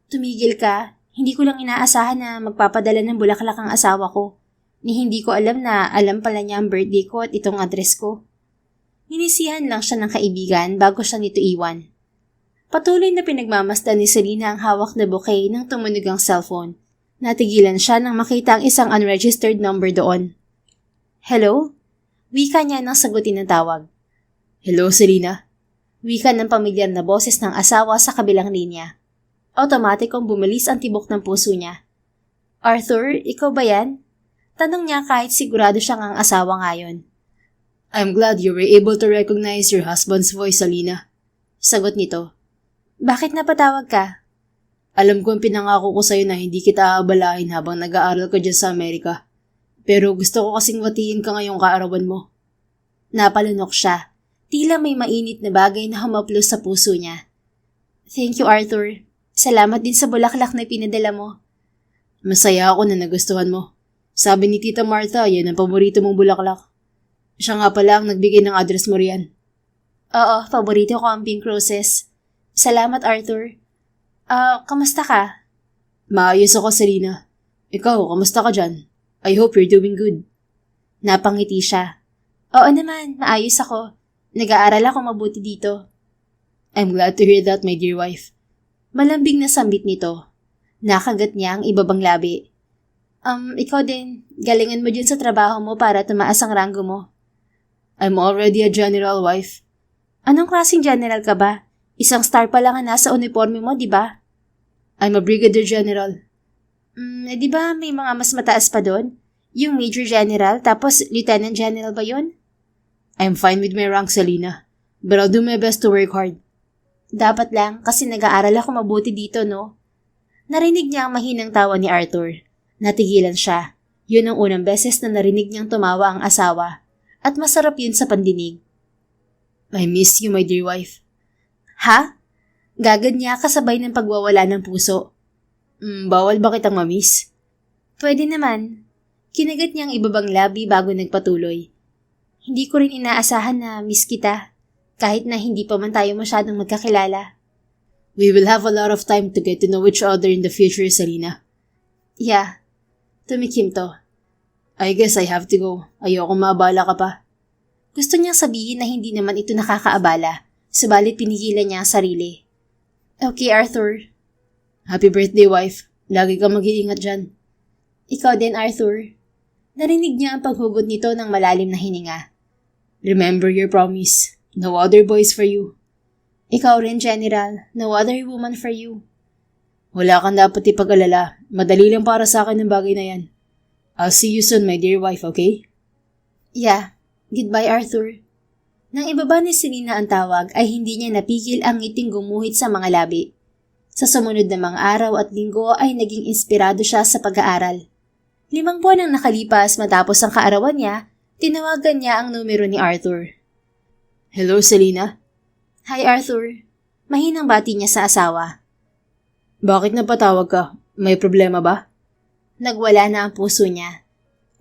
Tumigil ka. Hindi ko lang inaasahan na magpapadala ng bulaklak ang asawa ko. Ni hindi ko alam na alam pala niya ang birthday ko at itong address ko. Hinisihan lang siya ng kaibigan bago siya nito iwan. Patuloy na pinagmamasdan ni Selena ang hawak na bouquet ng tumunog ang cellphone. Natigilan siya nang makita ang isang unregistered number doon. Hello? Wika niya nang sagutin ng tawag. Hello, Selena? Wika ng pamilyar na boses ng asawa sa kabilang linya. Automatikong bumilis ang tibok ng puso niya. Arthur, ikaw ba yan? Tanong niya kahit sigurado siyang ang asawa ngayon. I'm glad you were able to recognize your husband's voice, Selena. Sagot nito. Bakit napatawag ka? Alam ko ang pinangako ko sa'yo na hindi kita aabalahin habang nag-aaral ka dyan sa Amerika. Pero gusto ko kasing watiin ka ngayong kaarawan mo. Napalunok siya. Tila may mainit na bagay na humaplos sa puso niya. Thank you, Arthur. Salamat din sa bulaklak na pinadala mo. Masaya ako na nagustuhan mo. Sabi ni Tita Martha, yan ang paborito mong bulaklak. Siya nga pala ang nagbigay ng address mo riyan. Oo, paborito ko ang pink roses. Salamat, Arthur. Kamusta ka? Maayos ako, Selena. Ikaw, kamusta ka dyan? I hope you're doing good. Napangiti siya. Oo naman, maayos ako. Nag-aaral ako mabuti dito. I'm glad to hear that, my dear wife. Malambing na sambit nito. Nakagat niya ang ibabang labi. Ikaw din, galingan mo dyan sa trabaho mo para tumaas ang ranggo mo. I'm already a general, wife. Anong klaseng general ka ba? Isang star pa lang ang nasa uniforme mo, di ba? I'm a brigadier general. Di ba may mga mas mataas pa doon? Yung major general, tapos lieutenant general ba yun? I'm fine with my rank, Selena. But I'll do my best to work hard. Dapat lang, kasi nag-aaral ako mabuti dito, no? Narinig niya ang mahinang tawa ni Arthur. Natigilan siya. Yun ang unang beses na narinig niyang tumawa ang asawa. At masarap yun sa pandinig. I miss you, my dear wife. Ha? Gagad niya kasabay ng pagwawala ng puso. Bawal ba kitang mamiss? Pwede naman. Kinagat niya ang ibabang labi bago nagpatuloy. Hindi ko rin inaasahan na miss kita, kahit na hindi pa man tayo masyadong magkakilala. We will have a lot of time to get to know each other in the future, Selena. Yeah. Tumikim to. I guess I have to go. Ayoko maabala ka pa. Gusto niyang sabihin na hindi naman ito nakakaabala, subalit pinigilan niya ang sarili. Okay, Arthur. Happy birthday, wife. Lagi ka mag-iingat dyan. Ikaw din, Arthur. Narinig niya ang paghugot nito ng malalim na hininga. Remember your promise. No other boys for you. Ikaw rin, General. No other woman for you. Wala kang dapat ipag-alala. Madali lang para sa akin ang bagay na yan. I'll see you soon, my dear wife, okay? Yeah. Goodbye, Arthur. Nang ibaba ni Selena ang tawag ay hindi niya napigil ang ngiting gumuhit sa mga labi. Sa sumunod na mga araw at linggo ay naging inspirado siya sa pag-aaral. 5 buwan ang nakalipas matapos ang kaarawan niya, tinawagan niya ang numero ni Arthur. Hello, Selena? Hi, Arthur. Mahinang bati niya sa asawa. Bakit napatawag ka? May problema ba? Nagwala na ang puso niya.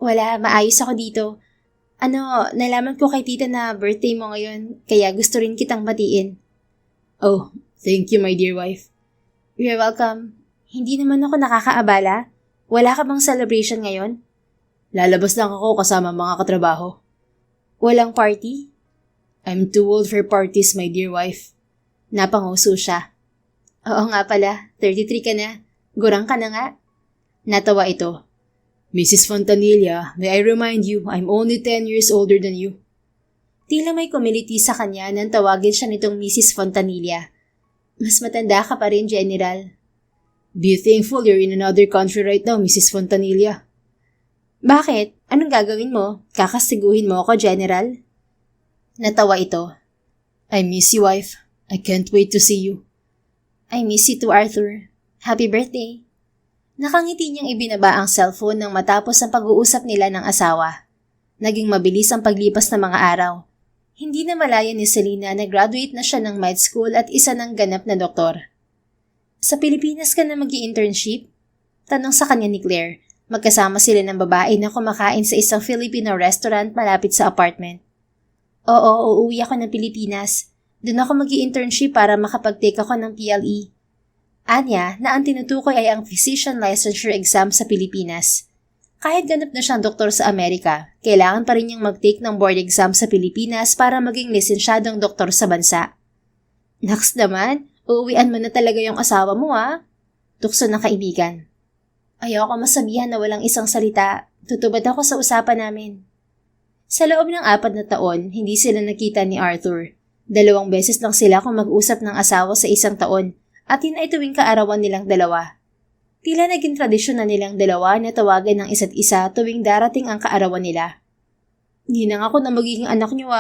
Wala, maayos ako dito. Nalaman ko kay tita na birthday mo ngayon, kaya gusto rin kitang batiin. Oh, thank you, my dear wife. You're welcome. Hindi naman ako nakakaabala. Wala ka bang celebration ngayon? Lalabas lang ako kasama mga katrabaho. Walang party? I'm too old for parties, my dear wife. Napanguso siya. Oo nga pala, 33 ka na. Gurang ka na nga. Natawa ito. Mrs. Fontanilla, may I remind you, I'm only 10 years older than you. Tila may kumiliti sa kanya nang tawagin siya nitong Mrs. Fontanilla. Mas matanda ka pa rin, General. Be thankful you're in another country right now, Mrs. Fontanilla. Bakit? Anong gagawin mo? Kakastiguhin mo ako, General? Natawa ito. I miss you, wife. I can't wait to see you. I miss you too, Arthur. Happy birthday. Nakangiti niyang ibinaba ang cellphone nang matapos ang pag-uusap nila ng asawa. Naging mabilis ang paglipas ng mga araw. Hindi na malaya ni Selena na graduate na siya ng med school at isa ng ganap na doktor. Sa Pilipinas ka na mag-i-internship? Tanong sa kanya ni Claire. Magkasama sila ng babae na kumakain sa isang Filipino restaurant malapit sa apartment. Oo, uuwi ako ng Pilipinas. Doon ako mag-i-internship para makapag-take ako ng PLE. Anya na ang tinutukoy ay ang Physician Licensure Exam sa Pilipinas. Kahit ganap na siyang doktor sa Amerika, kailangan pa rin niyang mag-take ng board exam sa Pilipinas para maging lisensyadong doktor sa bansa. Naks naman, uuwian mo na talaga yung asawa mo Tukso ng kaibigan. Ayoko masabihan na walang isang salita, tutubad ako sa usapan namin. Sa loob ng 4 na taon, hindi sila nakita ni Arthur. 2 beses lang sila kung mag-usap ng asawa sa isang taon at yun ay tuwing kaarawan nilang dalawa. Tila naging tradisyon na nilang dalawa na tawagan ng isa't isa tuwing darating ang kaarawan nila. Hindi na ako na magiging anak niyo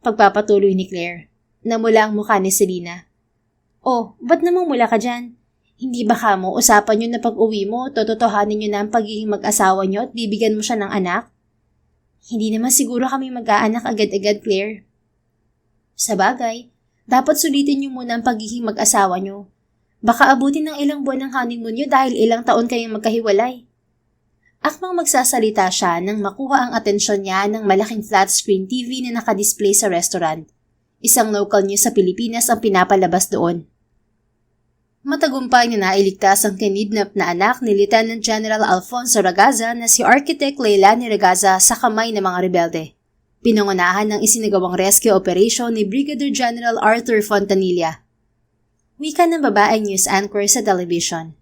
Pagpapatuloy ni Claire. Namula ang mukha ni Selena. Oh, ba't namang mula ka dyan? Hindi ba kamo usapan nyo na pag-uwi mo, tototohanin nyo na ang pagiging mag-asawa nyo at bibigyan mo siya ng anak? Hindi naman siguro kami mag-aanak agad-agad, Claire. Sa bagay, dapat sulitin nyo muna ang pagiging mag-asawa nyo. Baka abutin ng ilang buwan ng honeymoon nyo dahil ilang taon kayong magkahiwalay. Akmang magsasalita siya nang makuha ang atensyon niya ng malaking flat screen TV na nakadisplay sa restaurant. Isang local news sa Pilipinas ang pinapalabas doon. Matagumpay na nailigtas ang kinidnap na anak ni Lieutenant General Alfonso Ragaza na si Architect Leilani Ragaza sa kamay ng mga rebelde. Pinangunahan ng isinagawang rescue operation ni Brigadier General Arthur Fontanilla. Wika ng babaeng news anchor sa television.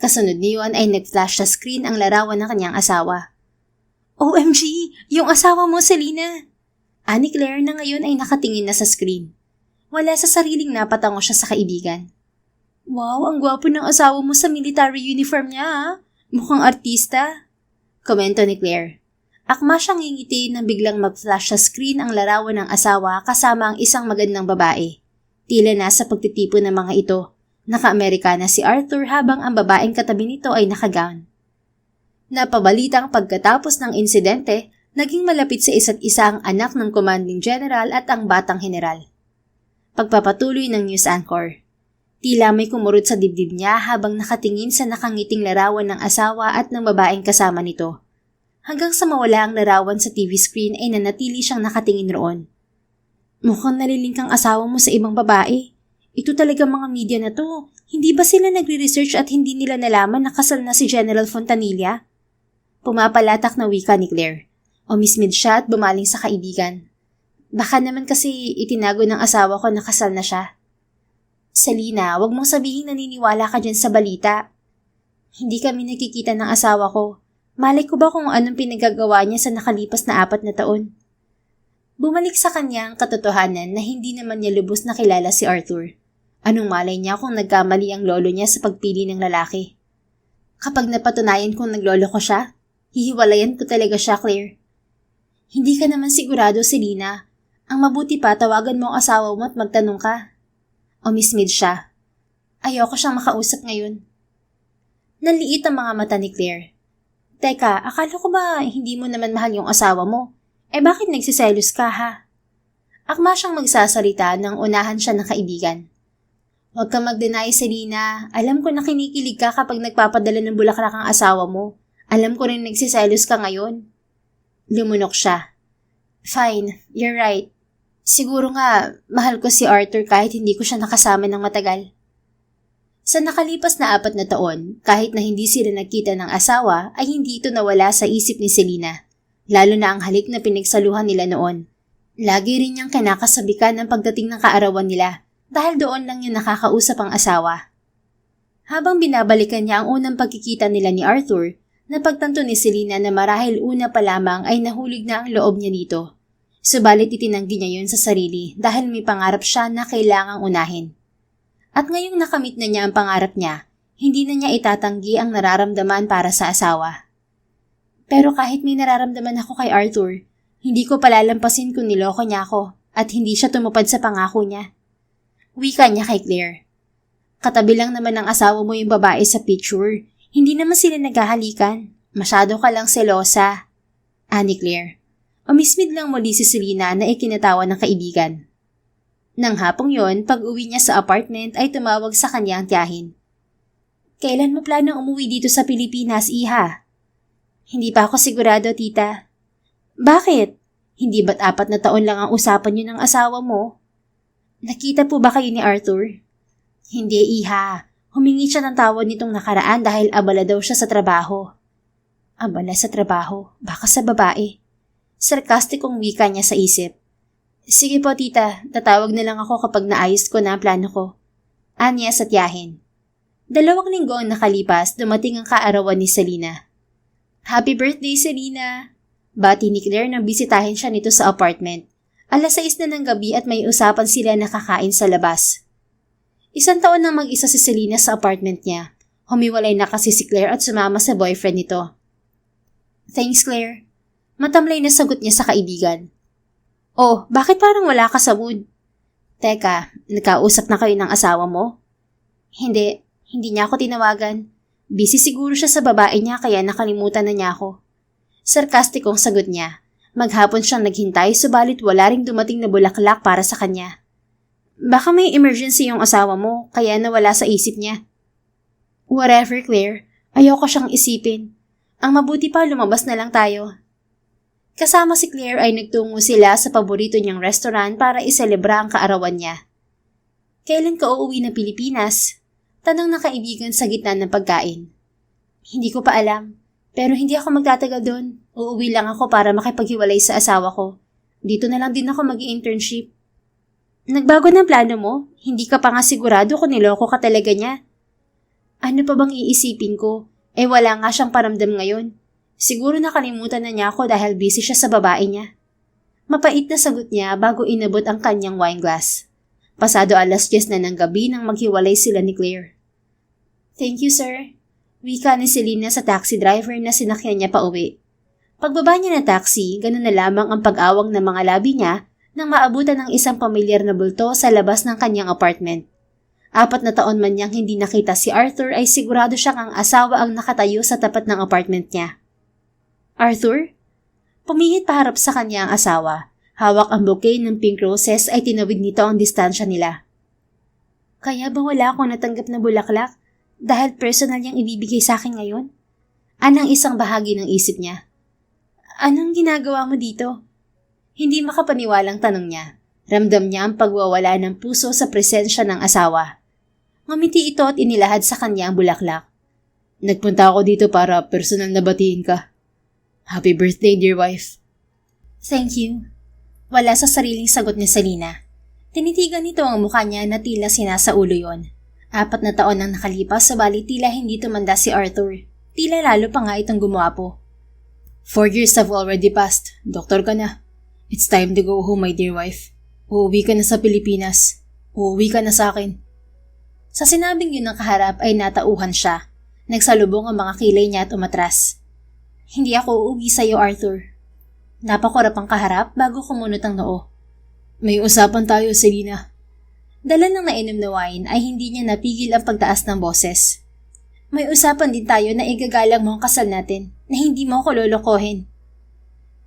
Kasunod niyon ay nag-flash sa screen ang larawan ng kanyang asawa. OMG! Yung asawa mo, Selena! Ani Claire na ngayon ay nakatingin na sa screen. Wala sa sariling napatango siya sa kaibigan. Wow, ang gwapo ng asawa mo sa military uniform niya Mukhang artista. Komento ni Claire. Akma siyang ngingiti nang biglang mag-flash sa screen ang larawan ng asawa kasama ang isang magandang babae. Tila nasa pagtitipon ng mga ito. Naka-Amerikana si Arthur habang ang babaeng katabi nito ay nakagown. Napabalitang pagkatapos ng insidente, naging malapit sa isa't isa ang anak ng commanding general at ang batang general. Pagpapatuloy ng news anchor. Tila may kumurot sa dibdib niya habang nakatingin sa nakangiting larawan ng asawa at ng babaeng kasama nito. Hanggang sa mawala ang larawan sa TV screen ay nanatili siyang nakatingin roon. Mukhang nalilingkang asawa mo sa ibang babae. Ito talaga mga media na to. Hindi ba sila nagre-research at hindi nila nalaman na kasal na si General Fontanilla? Pumapalatak na wika ni Claire. Umismid siya at bumaling sa kaibigan. Baka naman kasi itinago ng asawa ko na kasal na siya. Selena, wag mong sabihin naniniwala ka dyan sa balita. Hindi kami nakikita ng asawa ko. Malay ko ba kung anong pinagagawa niya sa nakalipas na 4 na taon? Bumalik sa kanya ang katotohanan na hindi naman niya lubos na kilala si Arthur. Anong malay niya kung nagkamali ang lolo niya sa pagpili ng lalaki? Kapag napatunayan kong naglolo ko siya, hihiwalayan ko talaga siya, Claire. Hindi ka naman sigurado, Selena. Ang mabuti pa, tawagan mo ang asawa mo at magtanong ka. Umismid siya. Ayoko siyang makausap ngayon. Nanliit ang mga mata ni Claire. Teka, akala ko ba hindi mo naman mahal yung asawa mo? Bakit nagsiselos ka Akma siyang magsasalita nang unahan siya ng kaibigan. Huwag kang mag-deny, Selena. Alam ko na kinikilig ka kapag nagpapadala ng bulaklak ang asawa mo. Alam ko rin nagsiselos ka ngayon. Lumunok siya. Fine, you're right. Siguro nga, mahal ko si Arthur kahit hindi ko siya nakasama ng matagal. Sa nakalipas na 4 na taon, kahit na hindi sila nagkita ng asawa, ay hindi ito nawala sa isip ni Selena. Lalo na ang halik na pinagsaluhan nila noon. Lagi rin niyang kinakasabikan ang pagdating ng kaarawan nila, dahil doon lang niya nakakausap ang asawa. Habang binabalikan niya ang unang pagkikita nila ni Arthur, napagtanto ni Selena na marahil una pa lamang ay nahulog na ang loob niya nito. Subalit itinanggi niya yun sa sarili dahil may pangarap siya na kailangang unahin. At ngayong nakamit na niya ang pangarap niya, hindi na niya itatanggi ang nararamdaman para sa asawa. Pero kahit may nararamdaman ako kay Arthur, hindi ko palalampasin kung niloko niya ako at hindi siya tumupad sa pangako niya. Wika niya kay Claire. Katabi lang naman ng asawa mo yung babae sa picture. Hindi naman sila naghahalikan. Masyado ka lang selosa. Ani Claire. Umismid lang muli si Selena na ikinatawa ng kaibigan. Nang hapong yon, pag-uwi niya sa apartment ay tumawag sa kanya ang tiyahin. Kailan mo planong umuwi dito sa Pilipinas, iha? Hindi pa ako sigurado, tita. Bakit? Hindi ba't 4 na taon lang ang usapan niyo ng asawa mo? Nakita po ba kayo ni Arthur? Hindi, iha. Humingi siya ng tawad nitong nakaraan dahil abala daw siya sa trabaho. Abala sa trabaho? Baka sa babae. Sarkastikong wika niya sa isip. Sige po, tita. Tatawag na lang ako kapag naayos ko na ang plano ko. Anya sa tiyahin. 2 linggo ang nakalipas, dumating ang kaarawan ni Selena. Happy birthday, Selena! Bati ni Claire nang bisitahin siya nito sa apartment. 6:00 na ng gabi at may usapan sila na kakain sa labas. 1 taon nang mag-isa si Selena sa apartment niya. Humiwalay na kasi si Claire at sumama sa boyfriend nito. Thanks, Claire. Matamlay na sagot niya sa kaibigan. Oh, bakit parang wala ka sa mood? Teka, nagkausap na kayo ng asawa mo? Hindi niya ako tinawagan. Busy siguro siya sa babae niya kaya nakalimutan na niya ako. Sarkastikong sagot niya. Maghapon siyang naghintay subalit wala ring dumating na bulaklak para sa kanya. Baka may emergency yung asawa mo kaya nawala sa isip niya. Whatever, Claire. Ayoko siyang isipin. Ang mabuti pa lumabas na lang tayo. Kasama si Claire ay nagtungo sila sa paborito niyang restaurant para iselebra ang kaarawan niya. Kailan ka uuwi ng Pilipinas? Tanong ng kaibigan sa gitna ng pagkain. Hindi ko pa alam, pero hindi ako magtatagal doon. Uuwi lang ako para makipaghiwalay sa asawa ko. Dito na lang din ako mag-i-internship. Nagbago ng plano mo? Hindi ka pa nga sigurado kung niloko ka talaga niya. Ano pa bang iisipin ko? Wala nga siyang paramdam ngayon. Siguro nakalimutan na niya ako dahil busy siya sa babae niya. Mapait na sagot niya bago inabot ang kanyang wine glass. Pasado 10:00 na ng gabi nang maghiwalay sila ni Claire. Thank you, sir. Wika ni Selena sa taxi driver na sinakyan niya pa uwi. Pagbaba niya ng taxi, ganun na lamang ang pag-awang ng mga labi niya nang maabutan ng isang pamilyar na bulto sa labas ng kanyang apartment. 4 na taon man niyang hindi nakita si Arthur ay sigurado siyang ang asawa ang nakatayo sa tapat ng apartment niya. Arthur? Pumihit paharap sa kanya ang asawa. Hawak ang bouquet ng pink roses ay tinawid nito ang distansya nila. Kaya ba wala akong natanggap na bulaklak dahil personal niyang ibibigay sa akin ngayon? Anang isang bahagi ng isip niya. Anong ginagawa mo dito? Hindi makapaniwalang tanong niya. Ramdam niya ang pagwawala ng puso sa presensya ng asawa. Ngumiti ito at inilahad sa kanya ang bulaklak. Nagpunta ako dito para personal na batiin ka. Happy birthday, dear wife. Thank you. Wala sa sariling sagot ni Selena. Tinitigan nito ang mukha niya na tila sinasa ulo yon. 4 na taon nang nakalipas subalit tila hindi tumanda si Arthur. Tila lalo pa nga itong gumwapo. 4 years have already passed. Doktor ka na. It's time to go home, my dear wife. Uuwi ka na sa Pilipinas. Uuwi ka na sa akin. Sa sinabing yun ng kaharap ay natauhan siya. Nagsalubong ang mga kilay niya at umatras. Hindi ako uuwi sa'yo, Arthur. Napakurap ang kaharap bago kumunot ang noo. May usapan tayo, Selena. Dala ng nainom na wine ay hindi niya napigil ang pagtaas ng boses. May usapan din tayo na igagalang mo ang kasal natin, na hindi mo ako lolokohin.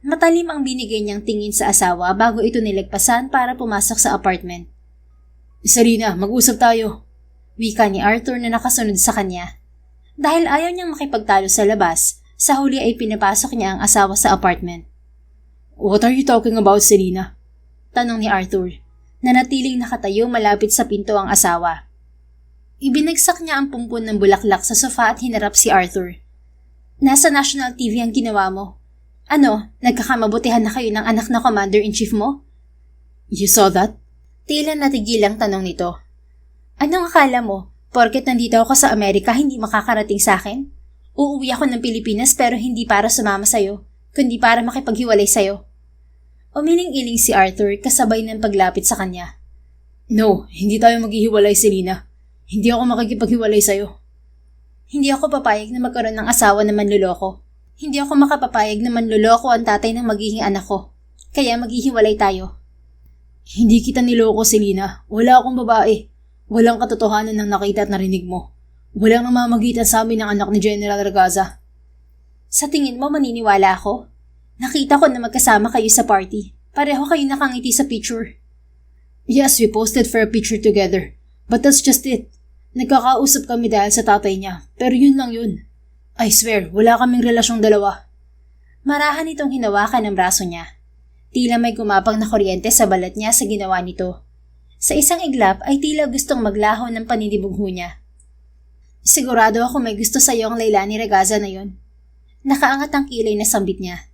Matalim ang binigay niyang tingin sa asawa bago ito nilagpasan para pumasok sa apartment. Selena, mag-usap tayo. Wika ni Arthur na nakasunod sa kanya. Dahil ayaw niyang makipagtalo sa labas, sa huli ay pinapasok niya ang asawa sa apartment. What are you talking about, Selena? Tanong ni Arthur. Nanatiling nakatayo malapit sa pinto ang asawa. Ibinagsak niya ang pumpon ng bulaklak sa sofa at hinarap si Arthur. Nasa national TV ang ginawa mo. Ano, nagkakamabutihan na kayo ng anak na commander-in-chief mo? You saw that? Tila natigilang tanong nito. Anong akala mo? Porket nandito ako sa Amerika, hindi makakarating sa akin? Uuwi ako ng Pilipinas pero hindi para sumama sa'yo, kundi para makipaghiwalay sa'yo. Umiling-iling si Arthur kasabay ng paglapit sa kanya. No, hindi tayo maghihiwalay, Selena. Hindi ako makikipaghiwalay sa'yo. Hindi ako papayag na magkaroon ng asawa na manluloko. Hindi ako makapapayag na manluloko ang tatay ng magiging anak ko. Kaya maghihiwalay tayo. Hindi kita niloko, Selena. Wala akong babae. Walang katotohanan ng nakita at narinig mo. Walang namamagitan sa amin ng anak ni General Ragaza. Sa tingin mo maniniwala ako? Nakita ko na magkasama kayo sa party. Pareho kayo nakangiti sa picture. Yes, we posted for a picture together. But that's just it. Nagkakausap kami dahil sa tatay niya. Pero yun lang yun. I swear, wala kaming relasyong dalawa. Marahan itong hinawakan ng braso niya. Tila may gumapang na kuryente sa balat niya sa ginawa nito. Sa isang iglap ay tila gustong maglaho ng paninibugho niya. Sigurado ako may gusto sa iyo ang Leilani Ragaza na yon. Nakaangat ang kilay na sambit niya.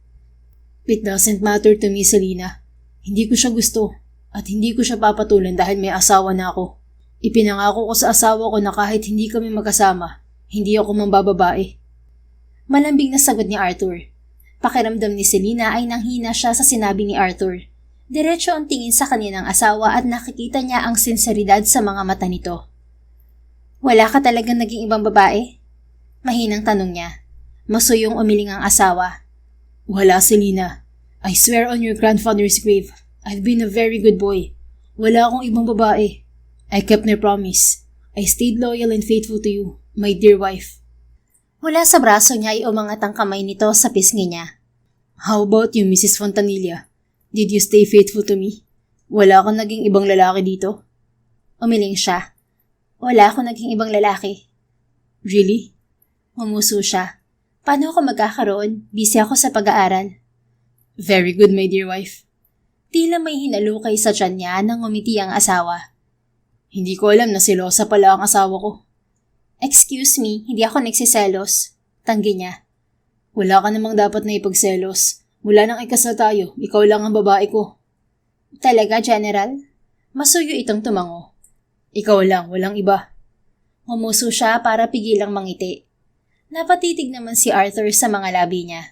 It doesn't matter to me, Selena. Hindi ko siya gusto. At hindi ko siya papatulan dahil may asawa na ako. Ipinangako ko sa asawa ko na kahit hindi kami magkasama, hindi ako mambababae. Malambing na sagot ni Arthur. Pakiramdam ni Selena ay nanghina siya sa sinabi ni Arthur. Diretso ang tingin sa kanilang asawa at nakikita niya ang sinseridad sa mga mata nito. Wala ka talagang naging ibang babae? Mahinang tanong niya. Masuyong umiling ang asawa. Wala, Selena. I swear on your grandfather's grave, I've been a very good boy. Wala akong ibang babae. I kept my promise. I stayed loyal and faithful to you, my dear wife. Mula sa braso niya ay umangat ang kamay nito sa pisngi niya. How about you, Mrs. Fontanilla? Did you stay faithful to me? Wala kang naging ibang lalaki dito? Umiling siya. Wala akong naging ibang lalaki. Really? Umuso siya. Paano ako magkakaroon? Busy ako sa pag-aaral. Very good, my dear wife. Tila may hinalukay sa tiyan niya nang umiti ang asawa. Hindi ko alam na selosa pala ang asawa ko. Excuse me, hindi ako nagsiselos. Tanggi niya. Wala ka namang dapat na ipagselos. Mula nang ikasal tayo, ikaw lang ang babae ko. Talaga, General? Masuyo itong tumango. Ikaw lang, walang iba. Humuso siya para pigilang mangiti. Napatitig naman si Arthur sa mga labi niya.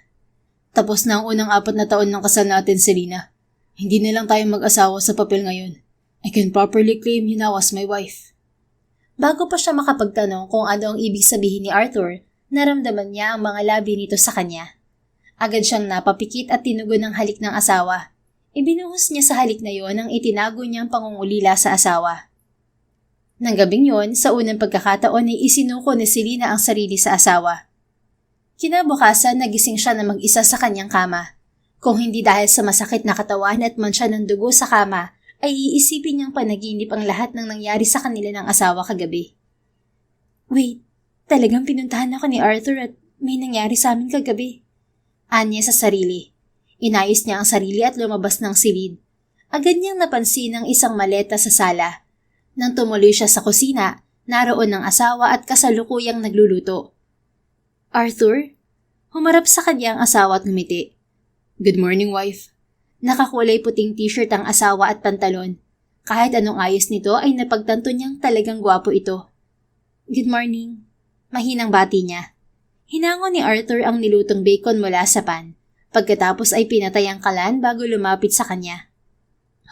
Tapos na ang unang 4 na taon ng kasal natin, Selena. Hindi na lang tayo mag-asawa sa papel ngayon. I can properly claim you now as my wife. Bago pa siya makapagtanong kung ano ang ibig sabihin ni Arthur, naramdaman niya ang mga labi nito sa kanya. Agad siyang napapikit at tinugon ng halik ng asawa. Ibinuhos niya sa halik na yon ang itinago niyang pangungulila sa asawa. Nang gabing yon, sa unang pagkakataon ay isinuko ni Selena ang sarili sa asawa. Kinabukasan, nagising siya na mag-isa sa kanyang kama. Kung hindi dahil sa masakit na katawan at mansya ng dugo sa kama, ay iisipin niyang panaginip ang lahat ng nangyari sa kanila ng asawa kagabi. Wait, talagang pinuntahan ako ni Arthur at may nangyari sa amin kagabi. Anya sa sarili. Inayos niya ang sarili at lumabas ng silid. Agad niyang napansin ang isang maleta sa sala. Nang tumuloy siya sa kusina, naroon ang asawa at kasalukuyang nagluluto. Arthur? Humarap sa kanya ang asawa at ngumiti. Good morning, wife. Nakakulay puting t-shirt ang asawa at pantalon. Kahit anong ayos nito ay napagtanto niyang talagang gwapo ito. Good morning. Mahinang bati niya. Hinangon ni Arthur ang nilutong bacon mula sa pan. Pagkatapos ay pinatay ang kalan bago lumapit sa kanya.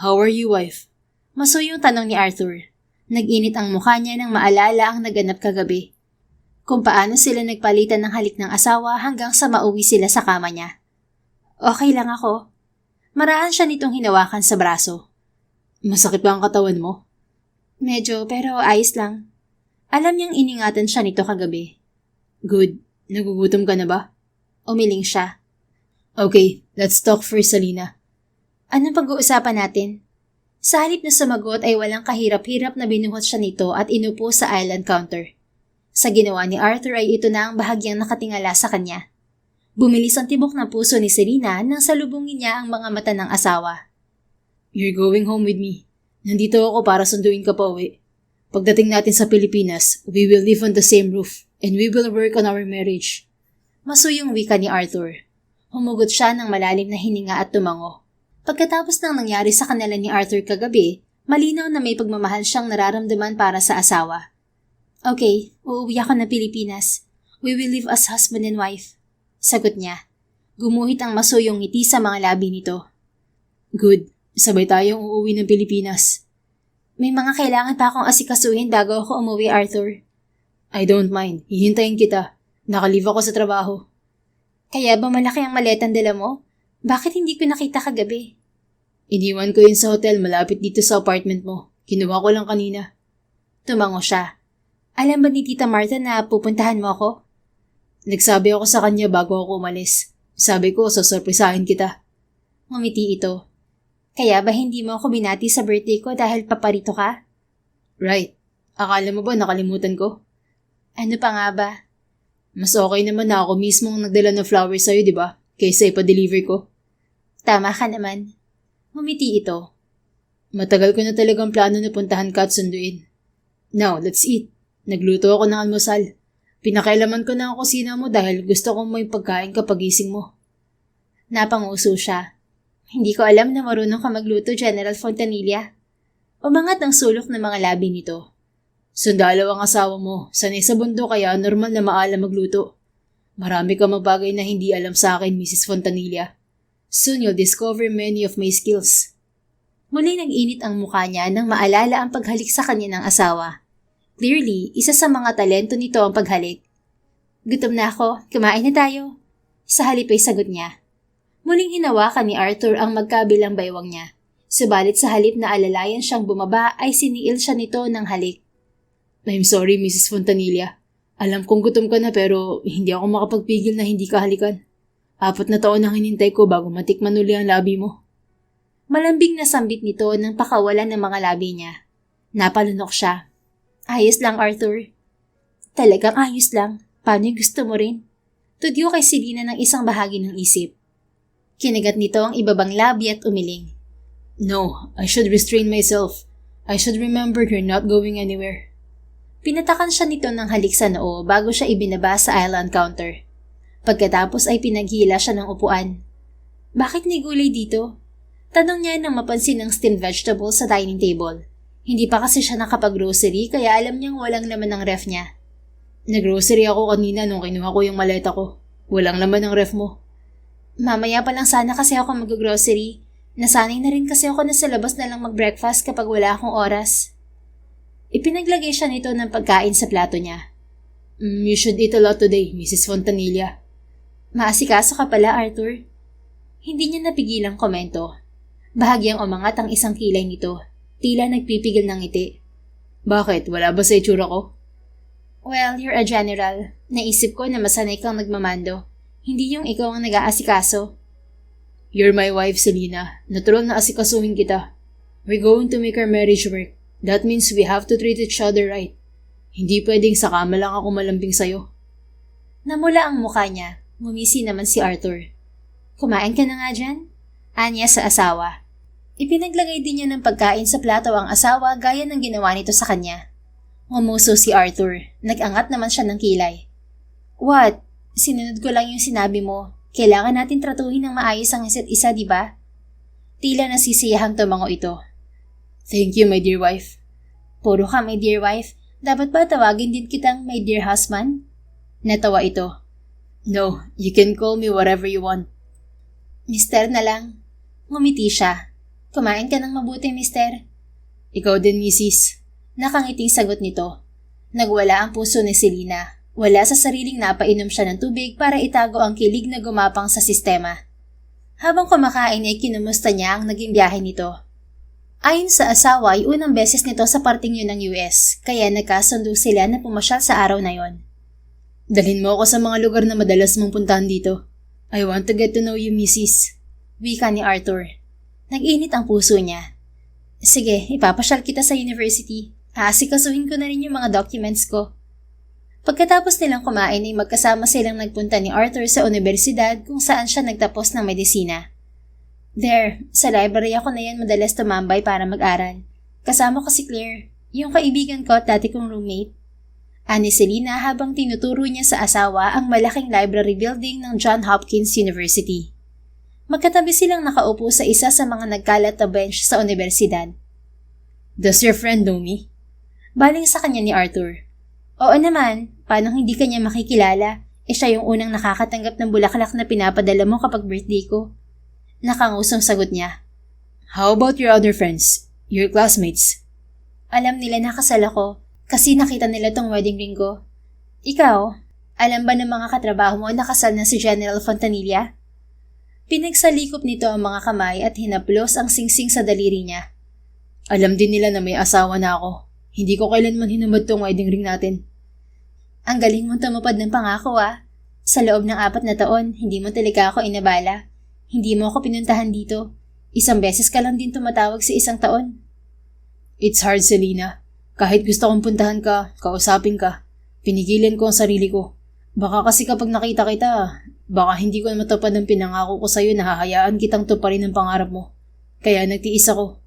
How are you, wife? Masuyong tanong ni Arthur. Nag-init ang mukha niya nang maalala ang naganap kagabi. Kung paano sila nagpalitan ng halik ng asawa hanggang sa mauwi sila sa kama niya. Okay lang ako. Marahan siya nitong hinawakan sa braso. Masakit ba ang katawan mo? Medyo, pero ayos lang. Alam niyang iningatan siya nito kagabi. Good. Nagugutom ka na ba? Umiling siya. Okay, let's talk first, Selena. Anong pag-uusapan natin? Sa halip na sumagot ay walang kahirap-hirap na binuhat siya nito at inupo sa island counter. Sa ginawa ni Arthur ay ito na ang bahagyang nakatingala sa kanya. Bumilis ang tibok ng puso ni Selena nang salubungin niya ang mga mata ng asawa. You're going home with me. Nandito ako para sunduin ka pa uwi. Pagdating natin sa Pilipinas, we will live on the same roof and we will work on our marriage. Masuyong wika ni Arthur. Humugot siya ng malalim na hininga at tumango. Pagkatapos ng nangyari sa kanila ni Arthur kagabi, Malinaw na may pagmamahal siyang nararamdaman para sa asawa. Okay, uuwi ako na Pilipinas. We will live as husband and wife. Sagot niya. Gumuhit ang masuyong ngiti sa mga labi nito. Good. Sabay tayong uuwi ng Pilipinas. May mga kailangan pa akong asikasuhin bago ako umuwi, Arthur. I don't mind. Hihintayin kita. Nakalive ako sa trabaho. Kaya ba malaki ang maletang dala mo? Bakit hindi ko nakita kagabi? Iniwan ko yun sa hotel malapit dito sa apartment mo. Kinuha ko lang kanina. Tumango siya. Alam ba ni Tita Martha na pupuntahan mo ako? Nagsabi ako sa kanya bago ako umalis. Sabi ko, sasurprisahin kita. Ngumiti ito. Kaya ba hindi mo ako binati sa birthday ko dahil paparito ka? Right. Akala mo ba nakalimutan ko? Ano pa nga ba? Mas okay naman na ako mismo ang nagdala ng flowers sa'yo, di ba? Kaysa ipa-deliver ko. Tama ka naman. Ngumiti ito. Matagal ko na talagang plano na puntahan ka at sunduin. Now, let's eat. Nagluto ako ng almusal. Pinakailaman ko na ang kusina mo dahil gusto kong may pagkain kapag gising mo. Napanguso siya. Hindi ko alam na marunong ka magluto, General Fontanilla. Umangat ang sulok ng mga labi nito. Sundalo ang asawa mo. Sanay sa bundok kaya normal na maalam magluto. Marami ka mabagay na hindi alam sa akin, Mrs. Fontanilla. Soon you'll discover many of my skills. Muli nag-init ang mukha niya nang maalala ang paghalik sa kanya ng asawa. Clearly, isa sa mga talento nito ang paghalik. Gutom na ako, kumain na tayo. Sa halip ay sagot niya. Muling hinawakan ni Arthur ang magkabilang baywang niya. Subalit sa halip na alalayan siyang bumaba ay siniil siya nito ng halik. I'm sorry, Mrs. Fontanilla. Alam kong gutom ka na pero hindi ako makapagpigil na hindi ka halikan. 4 na taon ang hinintay ko bago matikman uli ang labi mo. Malambing na sambit nito nang pakawalan ng mga labi niya. Napalunok siya. Ayos lang, Arthur. Talagang ayos lang. Paano gusto mo rin? Tudyo kay Selena ng isang bahagi ng isip. Kinagat nito ang ibabang labi at umiling. No, I should restrain myself. I should remember you're not going anywhere. Pinatakan siya nito ng halik sa noo bago siya ibinaba sa island counter. Pagkatapos ay pinaghila siya ng upuan. Bakit may gulay dito? Tanong niya nang mapansin ng steamed vegetables sa dining table. Hindi pa kasi siya nakapag-grocery kaya alam niyang walang laman ng ref niya. Nag-grocery ako kanina nung kinuha ko yung maleta ko. Walang laman ng ref mo. Mamaya pa lang sana kasi ako mag-grocery. Nasanay na rin kasi ako na sa labas na lang mag-breakfast kapag wala akong oras. Ipinaglagay siya nito ng pagkain sa plato niya. You should eat a lot today, Mrs. Fontanilla. Maasikaso ka pala, Arthur. Hindi niya napigilang komento. Bahagyang umangat ang isang kilay nito. Tila nagpipigil ng ngiti. Bakit? Wala ba sa itsura ko? Well, you're a general. Naisip ko na masanay kang nagmamando. Hindi yung ikaw ang nag-aasikaso. You're my wife, Selena. Natural na asikasuhin kita. We're going to make our marriage work. That means we have to treat each other right. Hindi pwedeng sa kama lang ako malambing sa'yo. Namula ang mukha niya. Ngumisi naman si Arthur. Kumain ka na nga dyan? Anya sa asawa. Ipinaglagay din niya ng pagkain sa plato ang asawa gaya ng ginawa nito sa kanya. Ngumuso si Arthur. Nag-angat naman siya ng kilay. What? Sinunod ko lang yung sinabi mo. Kailangan natin tratuhin ng maayos ang isa't isa, di ba? Tila nasisiyahang tumango ito. Thank you, my dear wife. Puro ka, my dear wife. Dapat ba tawagin din kitang my dear husband? Natawa ito. No, you can call me whatever you want. Mister na lang. Ngumiti siya. Kumain ka ng mabuti, mister. Ikaw din, misis. Nakangiting sagot nito. Nagwala ang puso ni Selena. Wala sa sariling napainom siya ng tubig para itago ang kilig na gumapang sa sistema. Habang kumakain ay kinumusta niya ang naging biyahe nito. Ayon sa asawa ay unang beses nito sa parting yun ng US, kaya nagkasundo sila na pumasyal sa araw na yon. Dalhin mo ako sa mga lugar na madalas mong puntahan dito. I want to get to know you, misis. Wika ni Arthur. Nag-init ang puso niya. Sige, ipapasyal kita sa university. Aasikasuhin ko na rin yung mga documents ko. Pagkatapos nilang kumain ay magkasama silang nagpunta ni Arthur sa universidad kung saan siya nagtapos ng medisina. There, sa library ako na yan madalas tumambay para mag-aral. Kasama ko si Claire, yung kaibigan ko at dati kong roommate. Ani Selena habang tinuturo niya sa asawa ang malaking library building ng Johns Hopkins University. Magkatabi silang nakaupo sa isa sa mga nagkalat na bench sa universidad. Does your friend know me? Baling sa kanya ni Arthur. Oo naman, paano hindi kanya makikilala? Siya yung unang nakakatanggap ng bulaklak na pinapadala mo kapag birthday ko. Nakangusong sagot niya. How about your other friends? Your classmates? Alam nila na kasal ako kasi nakita nila tong wedding ring ko. Ikaw, alam ba ng mga katrabaho mo na kasal na si General Fontanilla? Pinagsalikop nito ang mga kamay at hinaplos ang singsing sa daliri niya. Alam din nila na may asawa na ako. Hindi ko kailanman hinamad tong wedding ring natin. Ang galing mong tumupad ng pangako Sa loob ng 4 na taon, hindi mo talaga ako inabala. Hindi mo ako pinuntahan dito. 1 beses ka lang din tumatawag sa 1 taon. It's hard, Selena. Kahit gusto kong puntahan ka, kausapin ka, pinigilan ko ang sarili ko. Baka kasi kapag nakita kita, baka hindi ko matupad ang pinangako ko sa'yo na hahayaan kitang tuparin ang pangarap mo. Kaya nagtiis ako.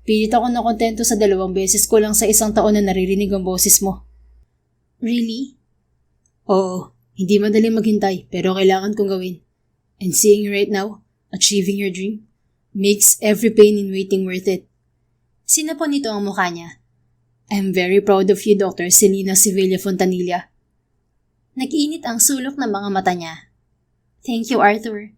Pilit ako na kontento sa 2 beses ko lang sa 1 taon na naririnig ang boses mo. Really? Oo, hindi madaling maghintay pero kailangan kong gawin. And seeing you right now, achieving your dream, makes every pain in waiting worth it. Sinapon nito ang mukha niya. I'm very proud of you, Dr. Selena Sevilla Fontanilla. Nag-init ang sulok ng mga mata niya. Thank you, Arthur.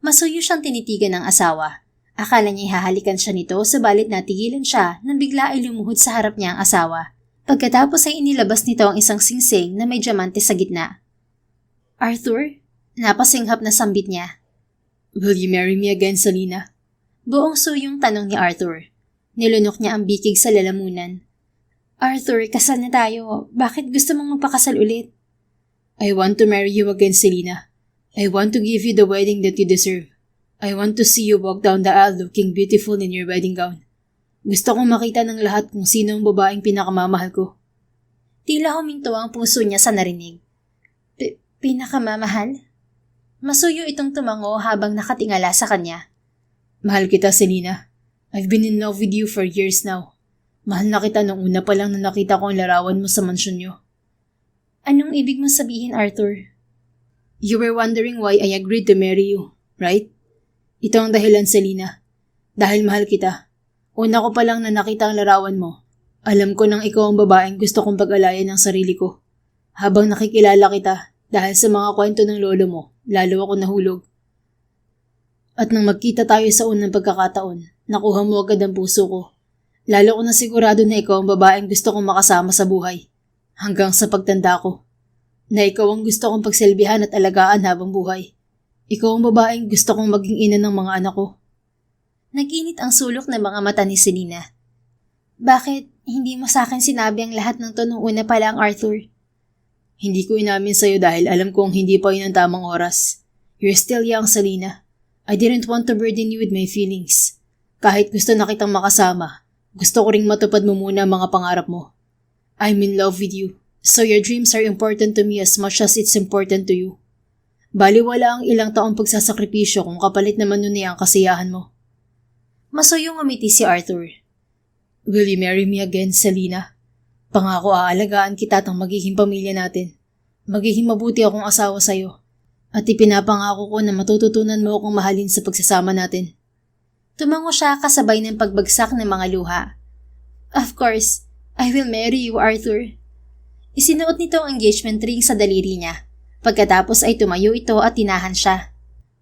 Masuyo siyang tinitigan ng asawa. Akala niya hahalikan siya nito, subalit natigilan siya nang bigla ay lumuhod sa harap niya ang asawa. Pagkatapos ay inilabas nito ang isang singsing na may diamante sa gitna. Arthur? Napasinghap na sambit niya. Will you marry me again, Selena? Buong suyong tanong ni Arthur. Nilunok niya ang bikig sa lalamunan. Arthur, kasal na tayo. Bakit gusto mong magpakasal ulit? I want to marry you again, Selena. I want to give you the wedding that you deserve. I want to see you walk down the aisle looking beautiful in your wedding gown. Gusto kong makita ng lahat kung sino ang babaeng pinakamamahal ko. Tila huminto ang puso niya sa narinig. Pinakamamahal? Masuyo itong tumango habang nakatingala sa kanya. Mahal kita, Selena. I've been in love with you for years now. Mahal na kita nung una pa lang na nakita ko ang larawan mo sa mansyon niyo. Anong ibig mong sabihin, Arthur? You were wondering why I agreed to marry you, right? Ito ang dahilan, Selena. Dahil mahal kita. Una ko pa lang na nakita ang larawan mo. Alam ko nang ikaw ang babaeng gusto kong pag-alayan ng sarili ko. Habang nakikilala kita, dahil sa mga kwento ng lolo mo, lalo ako nahulog. At nang magkita tayo sa unang pagkakataon, nakuha mo agad ang puso ko. Lalo ko na sigurado na ikaw ang babaeng gusto kong makasama sa buhay. Hanggang sa pagtanda ko. Na ikaw ang gusto kong pagsilbihan at alagaan habang buhay. Ikaw ang babaeng gusto kong maging ina ng mga anak ko. Nag-init ang sulok ng mga mata ni Selena. Bakit hindi mo sa akin sinabi ang lahat ng to nung una pa lang, Arthur? Hindi ko inamin sa'yo dahil alam kong hindi pa yun ang tamang oras. You're still young, Selena. I didn't want to burden you with my feelings. Kahit gusto na kitang makasama, gusto ko ring matupad mo muna ang mga pangarap mo. I'm in love with you, so your dreams are important to me as much as it's important to you. Baliwala ang ilang taong pagsasakripisyo kung kapalit naman nun ang kasiyahan mo. Masuyong umiti si Arthur. Will you marry me again, Selena? Pangako aalagaan kita at ang magiging pamilya natin. Magiging mabuti akong asawa sa'yo. At ipinapangako ko na matututunan mo akong mahalin sa pagsasama natin. Tumango siya kasabay ng pagbagsak ng mga luha. Of course, I will marry you, Arthur. Isinuot nito ang engagement ring sa daliri niya. Pagkatapos ay tumayo ito at tinahan siya.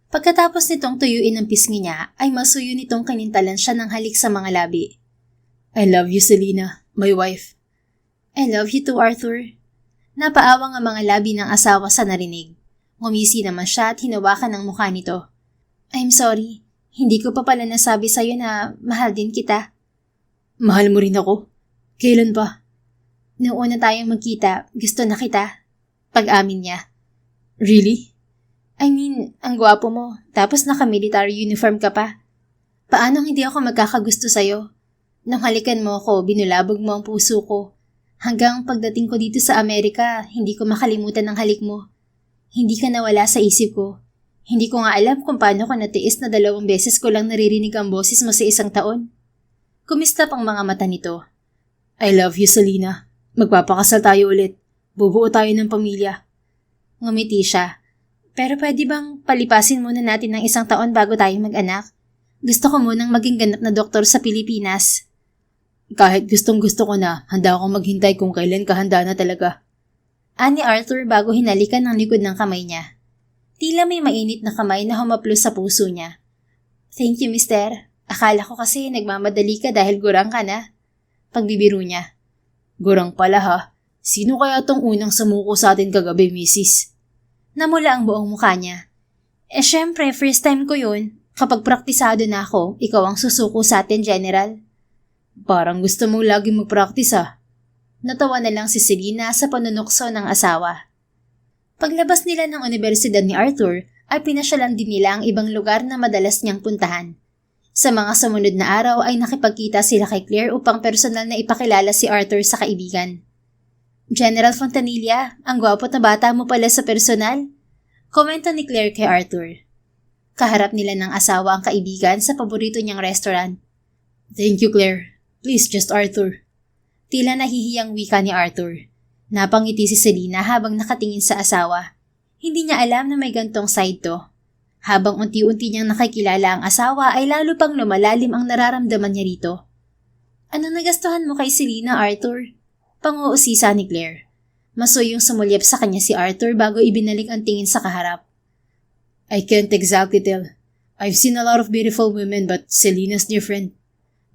Pagkatapos nitong tuyuin ang pisngi niya, ay masuyo nitong kinintalan siya ng halik sa mga labi. I love you, Selena, my wife. I love you too, Arthur. Napaawang ang mga labi ng asawa sa narinig. Ngumisi naman siya at hinawakan ang mukha nito. I'm sorry, hindi ko pa pala nasabi sa'yo na mahal din kita. Mahal mo rin ako? Kailan pa? Noong una tayong magkita, gusto na kita. Pag-amin niya. Really? I mean, ang gwapo mo, tapos naka-military uniform ka pa. Paano hindi ako magkakagusto sa'yo? Nung halikan mo ako, binulabog mo ang puso ko. Hanggang pagdating ko dito sa Amerika, hindi ko makalimutan ang halik mo. Hindi ka nawala sa isip ko. Hindi ko nga alam kung paano ko natiis na 2 beses ko lang naririnig ang boses mo sa 1 taon. Kumistap ang mga mata nito. I love you, Selena. Magpapakasal tayo ulit. Bubuo tayo ng pamilya. Ngumiti siya. Pero pwede bang palipasin muna natin ng 1 taon bago tayo mag-anak? Gusto ko munang maging ganap na doktor sa Pilipinas. Kahit gustong gusto ko na, handa akong maghintay kung kailan ka handa na talaga. Ani Arthur bago hinalikan ng likod ng kamay niya. Tila may mainit na kamay na humaplos sa puso niya. Thank you, mister. Akala ko kasi nagmamadali ka dahil gurang ka na. Pagbibiro niya. Gurang pala ha. Sino kaya tong unang sumuko sa atin kagabi, misis? Namula ang buong mukha niya. Syempre, first time ko yun. Kapag praktisado na ako, ikaw ang susuko sa atin, General. Parang gusto mong laging mag-practice ha. Natawa na lang si Selena sa panunukso ng asawa. Paglabas nila ng universidad ni Arthur, ay pinasyalan din nila ang ibang lugar na madalas niyang puntahan. Sa mga sumunod na araw ay nakipagkita sila kay Claire upang personal na ipakilala si Arthur sa kaibigan. General Fontanilla, ang gwapo na bata mo pala sa personal. Komento ni Claire kay Arthur. Kaharap nila ng asawa ang kaibigan sa paborito niyang restaurant. Thank you, Claire. Please, just Arthur. Tila nahihiyang wika ni Arthur. Napangiti si Selena habang nakatingin sa asawa. Hindi niya alam na may gantong side to. Habang unti-unti niyang nakikilala ang asawa ay lalo pang lumalalim ang nararamdaman niya rito. Ano nagastuhan mo kay Selena, Arthur? Panguusisa ni Claire. Masuyong sumulyap sa kanya si Arthur bago ibinalik ang tingin sa kaharap. I can't exactly tell. I've seen a lot of beautiful women but Selena's different.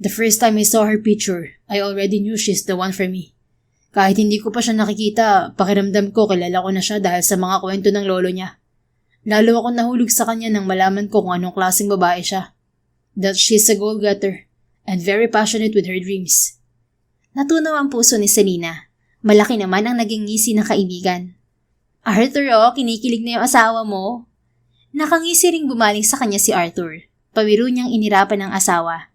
The first time I saw her picture, I already knew she's the one for me. Kahit hindi ko pa siya nakikita, pakiramdam ko kilala ko na siya dahil sa mga kwento ng lolo niya. Lalo ako nahulog sa kanya nang malaman ko kung anong klaseng babae siya. That she's a goal-getter and very passionate with her dreams. Natunaw ang puso ni Selena. Malaki naman ang naging ngisi ng kaibigan. Arthur, kinikilig na yung asawa mo. Nakangisi ring bumaling sa kanya si Arthur. Pabiro niyang inirapan ng asawa.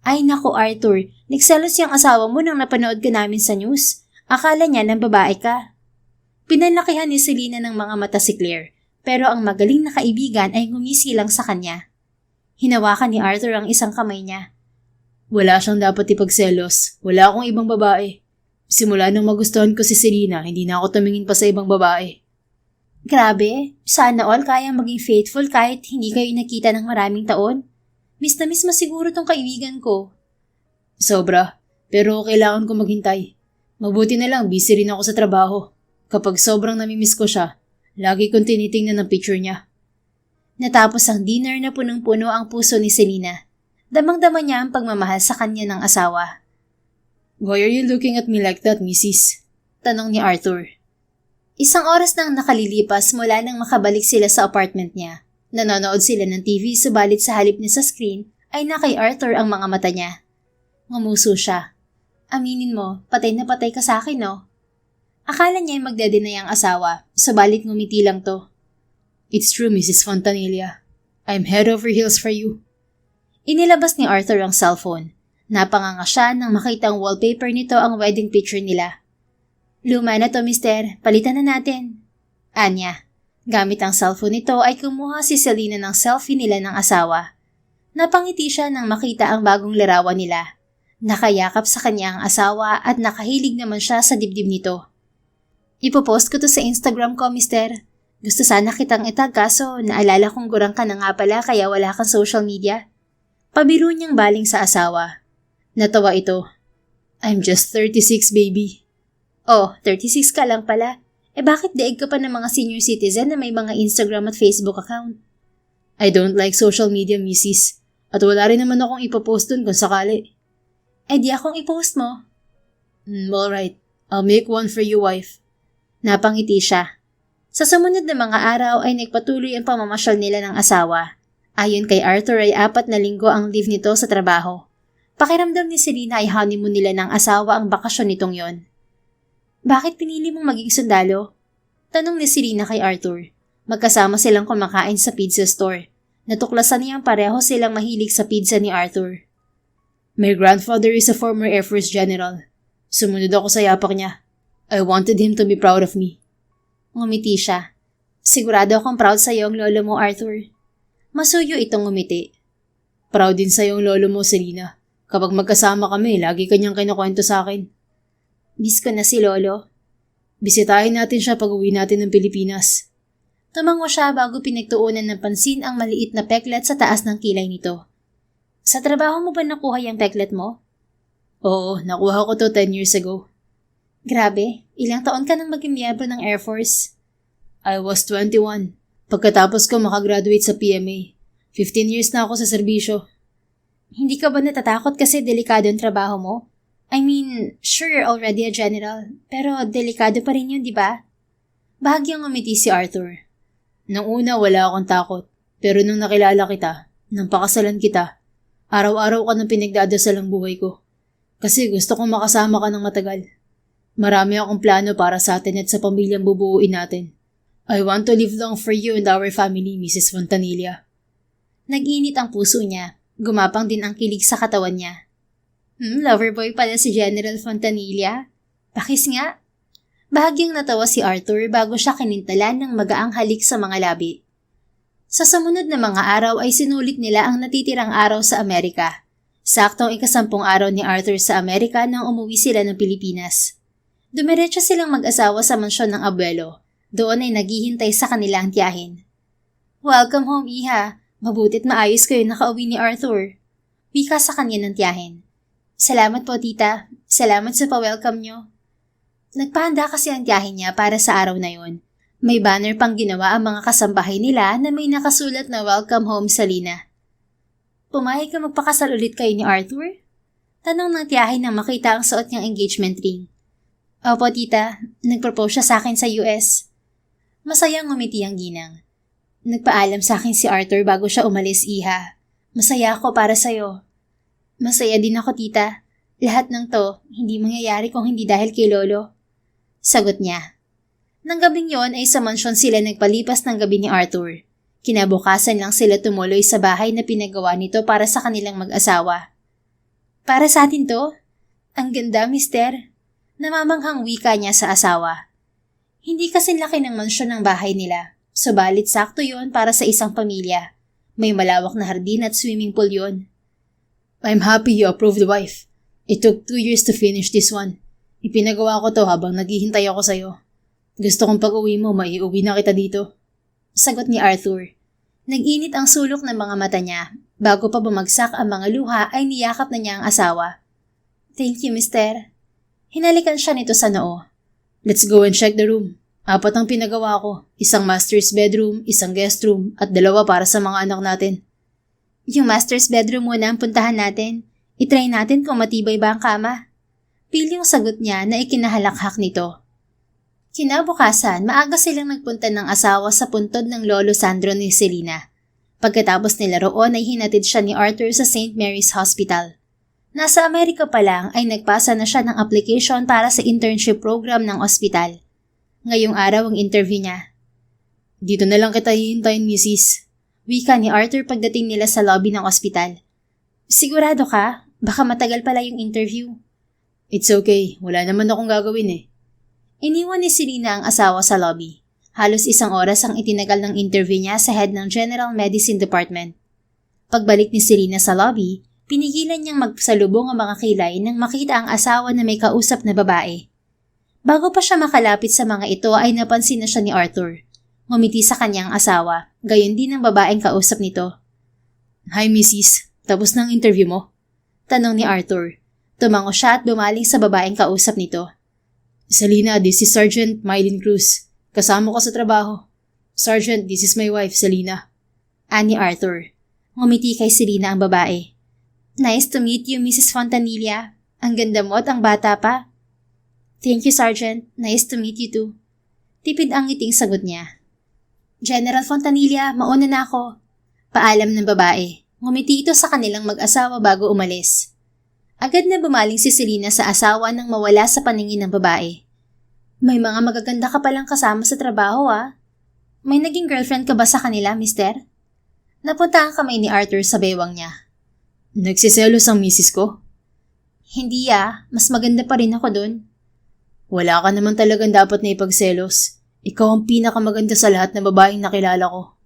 Ay naku Arthur, nagselos yung asawa mo nang napanood ka namin sa news. Akala niya ng babae ka. Pinalakihan ni Selena ng mga mata si Claire, pero ang magaling na kaibigan ay ngumisi lang sa kanya. Hinawakan ni Arthur ang isang kamay niya. Wala siyang dapat ipagselos. Wala akong ibang babae. Simula nung magustuhan ko si Selena, hindi na ako tumingin pa sa ibang babae. Grabe, sana all kayang maging faithful kahit hindi kayo nakita ng maraming taon. Miss na miss masiguro tong kaibigan ko. Sobra, pero kailangan ko maghintay. Mabuti na lang, busy rin ako sa trabaho. Kapag sobrang namimiss ko siya, lagi kong tinitingnan ang picture niya. Natapos ang dinner na punong-puno ang puso ni Selena. Damang-dama niya ang pagmamahal sa kanya ng asawa. Why are you looking at me like that, Mrs.? Tanong ni Arthur. Isang oras nang nakalilipas mula nang makabalik sila sa apartment niya. Nanonood sila ng TV subalit sa halip niya sa screen ay nakay Arthur ang mga mata niya. Ngumuso siya. Aminin mo, patay na patay ka sa akin, no? Akala niya ay magdedenay ang asawa, subalit ngumiti lang to. It's true, Mrs. Fontanilla. I'm head over heels for you. Inilabas ni Arthur ang cellphone. Napanganga siya nang makita ang wallpaper nito ang wedding picture nila. Luma na to, mister. Palitan na natin. Anya. Gamit ang cellphone nito ay kumuha si Selena ng selfie nila ng asawa. Napangiti siya nang makita ang bagong larawan nila. Nakayakap sa kanya ang asawa at nakahilig naman siya sa dibdib nito. Ipopost ko to sa Instagram ko, mister. Gusto sana kitang itag kaso naalala kong gurang ka na nga pala kaya wala kang social media. Pabiro niyang baling sa asawa. Natawa ito. I'm just 36, baby. Oh, 36 ka lang pala. Bakit daig ka pa ng mga senior citizen na may mga Instagram at Facebook account? I don't like social media, Mrs. At wala rin naman akong ipopost dun kung sakali. Di akong ipost mo. Alright. I'll make one for you, wife. Napangiti siya. Sa sumunod na mga araw ay nagpatuloy ang pamamasyal nila ng asawa. Ayon kay Arthur ay 4 na linggo ang leave nito sa trabaho. Pakiramdam ni Selena ay honeymoon nila ng asawa ang bakasyon nitong yon. Bakit pinili mong maging sundalo? Tanong ni Selena kay Arthur. Magkasama silang kumakain sa pizza store. Natuklasan niyang pareho silang mahilig sa pizza ni Arthur. My grandfather is a former Air Force general. Sumunod ako sa yapak niya. I wanted him to be proud of me. Ngumiti siya. Sigurado akong proud sa iyo ang lolo mo, Arthur. Masuyo itong ngumiti. Proud din sa iyo ang lolo mo, Selena. Kapag magkasama kami, lagi kanyang kinukwento sa akin. Miss ko na si Lolo. Bisitahin natin siya pag uwi natin ng Pilipinas. Tumango siya bago pinagtuunan ng pansin ang maliit na peklat sa taas ng kilay nito. Sa trabaho mo ba nakuha yung peklat mo? Oo, nakuha ko to 10 years ago. Grabe, ilang taon ka nang maging miyembro ng Air Force? I was 21. Pagkatapos ko makagraduate sa PMA. 15 years na ako sa serbisyo. Hindi ka ba natatakot kasi delikado ang trabaho mo? I mean, sure you're already a general, pero delikado pa rin yun, di ba? Bahagyang ngumiti si Arthur. Nung una wala akong takot, pero nung nakilala kita, nang pakasalan kita, araw-araw ka nang pinagdadasal ang buhay ko. Kasi gusto kong makasama ka ng matagal. Marami akong plano para sa atin at sa pamilyang bubuuin natin. I want to live long for you and our family, Mrs. Fontanilla. Nag-init ang puso niya. Gumapang din ang kilig sa katawan niya. Loverboy pala si General Fontanilla. Pakis nga. Bahagyang natawa si Arthur bago siya kinintalan ng magaang halik sa mga labi. Sa sumunod na mga araw ay sinulit nila ang natitirang araw sa Amerika. Saktong 10 araw ni Arthur sa Amerika nang umuwi sila ng Pilipinas. Dumiretso silang mag-asawa sa mansyon ng abuelo. Doon ay naghihintay sa kanilang tiyahin. Welcome home, iha. Mabuti't maayos kayo nakauwi ni Arthur. Wika sa kanya ng tiyahin. Salamat po, tita. Salamat sa pa-welcome nyo. Nagpahanda kasi ang tiyahin niya para sa araw na yon. May banner pang ginawa ang mga kasambahay nila na may nakasulat na Welcome Home, Salina. Pumayag ka magpakasal ulit kayo ni Arthur? Tanong ng tiyahin nang makita ang suot niyang engagement ring. Opo, tita. Nagpropose siya sa akin sa US. Masayang ngumiti ang ginang. Nagpaalam sa akin si Arthur bago siya umalis, iha. Masaya ako para sa'yo. Masaya din ako, tita. Lahat ng to, hindi mangyayari kung hindi dahil kay Lolo. Sagot niya. Nang gabing yon ay sa mansyon sila nagpalipas ng gabi ni Arthur. Kinabukasan lang sila tumuloy sa bahay na pinagawa nito para sa kanilang mag-asawa. Para sa atin to? Ang ganda, mister. Namamanghang wika niya sa asawa. Hindi kasi laki ng mansyon ng bahay nila. Subalit sakto yon para sa isang pamilya. May malawak na hardin at swimming pool yon. I'm happy you approved, wife. It took 2 years to finish this one. Ipinagawa ko to habang naghihintay ako sa'yo. Gusto kong pag-uwi mo, maiuwi na kita dito. Sagot ni Arthur. Nag-init ang sulok ng mga mata niya. Bago pa bumagsak ang mga luha ay niyakap na niya ang asawa. Thank you, mister. Hinalikan siya nito sa noo. Let's go and check the room. 4 ang pinagawa ko. 1 master's bedroom, 1 guest room, at 2 para sa mga anak natin. Yung master's bedroom muna ang puntahan natin. I-try natin kung matibay ba ang kama. Piling sagot niya na ikinahalakhak nito. Kinabukasan, maaga silang nagpunta ng asawa sa puntod ng Lolo Sandro ni Selina. Pagkatapos nila roon ay hinatid siya ni Arthur sa St. Mary's Hospital. Nasa Amerika pa lang ay nagpasa na siya ng application para sa internship program ng ospital. Ngayong araw ang interview niya. Dito na lang kita hihintayin, Mrs. Wika ni Arthur pagdating nila sa lobby ng ospital. Sigurado ka? Baka matagal pala yung interview. It's okay. Wala naman akong gagawin eh. Iniwan ni Selina ang asawa sa lobby. Halos 1 oras ang itinagal ng interview niya sa head ng General Medicine Department. Pagbalik ni Selina sa lobby, pinigilan niyang magsalubong ang mga kilay nang makita ang asawa na may kausap na babae. Bago pa siya makalapit sa mga ito ay napansin na siya ni Arthur. Ngumiti sa kanyang asawa, gayon din ang babaeng kausap nito. Hi, Mrs. Tapos na ang interview mo? Tanong ni Arthur. Tumango siya at bumaling sa babaeng kausap nito. Selina, this is Sergeant Mylene Cruz. Kasama ko sa trabaho. Sergeant, this is my wife, Selina. Ani Arthur. Ngumiti kay Selina ang babae. Nice to meet you, Mrs. Fontanilla. Ang ganda mo at ang bata pa. Thank you, Sergeant. Nice to meet you too. Tipid ang ngiting sagot niya. General Fontanilla, mauna na ako. Paalam ng babae. Ngumiti ito sa kanilang mag-asawa bago umalis. Agad na bumaling si Selina sa asawa nang mawala sa paningin ng babae. May mga magaganda ka palang kasama sa trabaho ah. May naging girlfriend ka ba sa kanila, mister? Napunta ang kamay ni Arthur sa bewang niya. Nagsiselos ang misis ko? Hindi ah, mas maganda pa rin ako dun. Wala ka naman talagang dapat na ipagselos. Ikaw ang pinakamaganda sa lahat ng babaeng nakilala ko.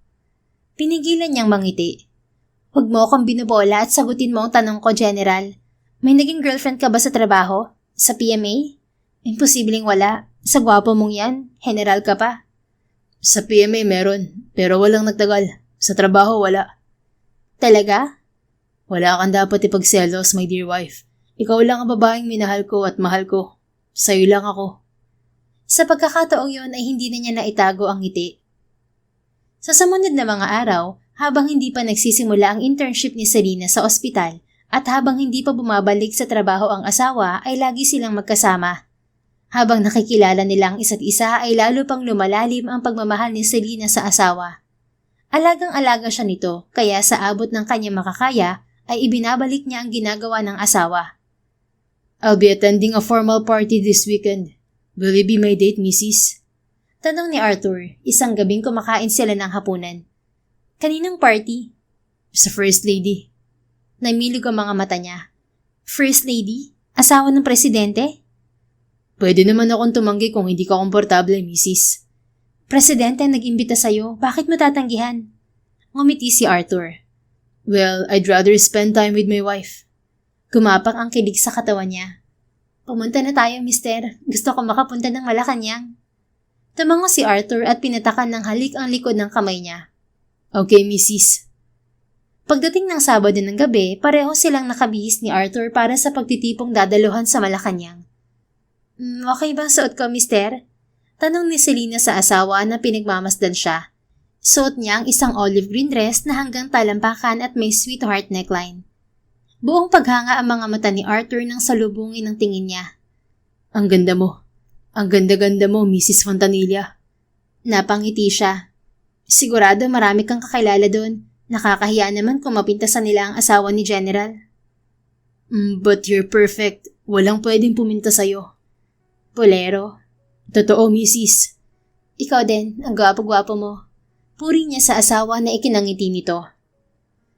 Pinigilan niyang mangiti. Huwag mo akong binubola at sagutin mo ang tanong ko, General. May naging girlfriend ka ba sa trabaho? Sa PMA? Imposibleng wala. Sa gwapo mong yan, general ka pa. Sa PMA meron, pero walang nagtagal. Sa trabaho wala. Talaga? Wala kang dapat ipagselos, my dear wife. Ikaw lang ang babaeng minahal ko at mahal ko. Sa'yo lang ako. Sa pagkakataong yun ay hindi na niya naitago ang ngiti. Sa sumunod na mga araw, habang hindi pa nagsisimula ang internship ni Selena sa ospital at habang hindi pa bumabalik sa trabaho ang asawa ay lagi silang magkasama. Habang nakikilala nila ang isa't isa ay lalo pang lumalalim ang pagmamahal ni Selena sa asawa. Alagang-alaga siya nito kaya sa abot ng kanyang makakaya ay ibinabalik niya ang ginagawa ng asawa. I'll be attending a formal party this weekend. Will you be my date, Mrs.? Tanong ni Arthur, isang gabing kumakain sila ng hapunan. Kaninang party? Sa First Lady. Namilog ang mga mata niya. First Lady? Asawa ng presidente? Pwede naman akong tumanggi kung hindi ka komportable, Mrs. Presidente ang nag-imbita sa'yo, bakit mo tatanggihan? Ngumiti si Arthur. Well, I'd rather spend time with my wife. Gumapak ang kilig sa katawan niya. Pumunta na tayo, mister. Gusto ko makapunta ng Malacanang. Tumango si Arthur at pinatakan ng halik ang likod ng kamay niya. Okay, Mrs. Pagdating ng Sabado ng gabi, pareho silang nakabihis ni Arthur para sa pagtitipong dadaluhan sa Malacanang. Okay bang suot ko, mister? Tanong ni Selena sa asawa na pinagmamasdan siya. Suot niya ang isang olive green dress na hanggang talampakan at may sweetheart neckline. Buong paghanga ang mga mata ni Arthur nang salubungin ang tingin niya. Ang ganda mo. Ang ganda-ganda mo, Mrs. Fontanilla. Napangiti siya. Sigurado marami kang kakilala doon. Nakakahiya naman kung mapintasan nila ang asawa ni General. But you're perfect. Walang pwedeng puminta sa'yo. Bolero. Totoo, Mrs. Ikaw din, ang gwapo-gwapo mo. Puri niya sa asawa na ikinangiti nito.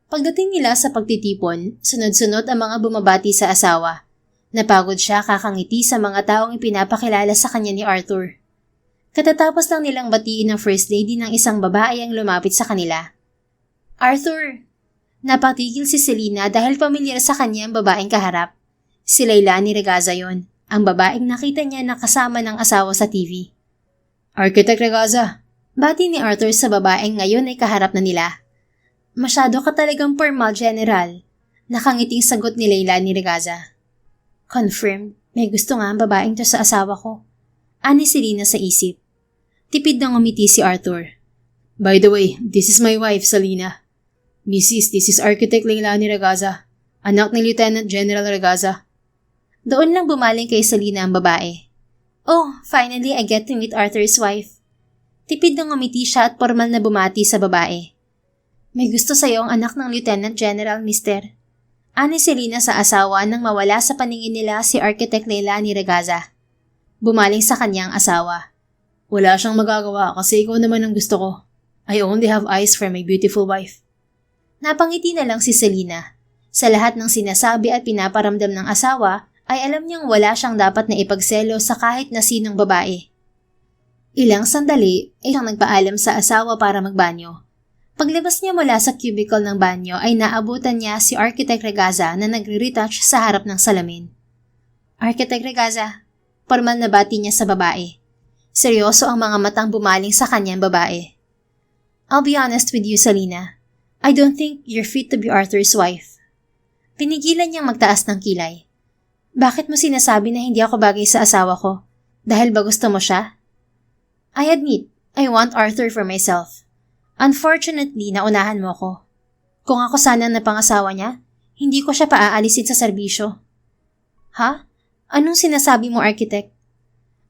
Pagdating nila sa pagtitipon, sunod-sunod ang mga bumabati sa asawa. Napagod siya kakangiti sa mga taong ipinapakilala sa kanya ni Arthur. Katatapos lang nilang batiin ng First Lady ng isang babae ang lumapit sa kanila. Arthur! Napatigil si Selena dahil pamilyar sa kanya ang babaeng kaharap. Si Leilani Regaza yon, ang babaeng nakita niya na kasama ng asawa sa TV. Architect Regaza! Bati ni Arthur sa babaeng ngayon ay kaharap na nila. Masyado ka talagang formal, General. Nakangiting sagot ni Leilani Regaza. Confirmed, may gusto nga ang babaeng to sa asawa ko. Ani Selena sa isip. Tipid na ngumiti si Arthur. By the way, this is my wife, Selena. Mrs., this is Architect Leilani Regaza, anak ni Lieutenant General Regaza. Doon lang bumaling kay Selena ang babae. Oh, finally I get to meet Arthur's wife. Tipid na ngumiti siya at formal na bumati sa babae. May gusto sa'yo ang anak ng Lieutenant General, mister. Ani Selena sa asawa nang mawala sa paningin nila si Architect Leilani Regaza. Bumaling sa kanyang asawa. Wala siyang magagawa kasi ikaw naman ang gusto ko. I only have eyes for my beautiful wife. Napangiti na lang si Selena. Sa lahat ng sinasabi at pinaparamdam ng asawa, ay alam niyang wala siyang dapat na ipagselo sa kahit na sinong babae. Ilang sandali ay siyang nagpaalam sa asawa para magbanyo. Paglabas niya mula sa cubicle ng banyo ay naabutan niya si Architect Regaza na nagre-retouch sa harap ng salamin. Architect Regaza, formal na bati niya sa babae. Seryoso ang mga matang bumaling sa kanyang babae. I'll be honest with you, Selena. I don't think you're fit to be Arthur's wife. Pinigilan niyang magtaas ng kilay. Bakit mo sinasabi na hindi ako bagay sa asawa ko? Dahil ba gusto mo siya? I admit, I want Arthur for myself. Unfortunately, naunahan mo ko. Kung ako sana na pangasawa niya, hindi ko siya paaalisin sa serbisyo. Ha? Anong sinasabi mo, Architect?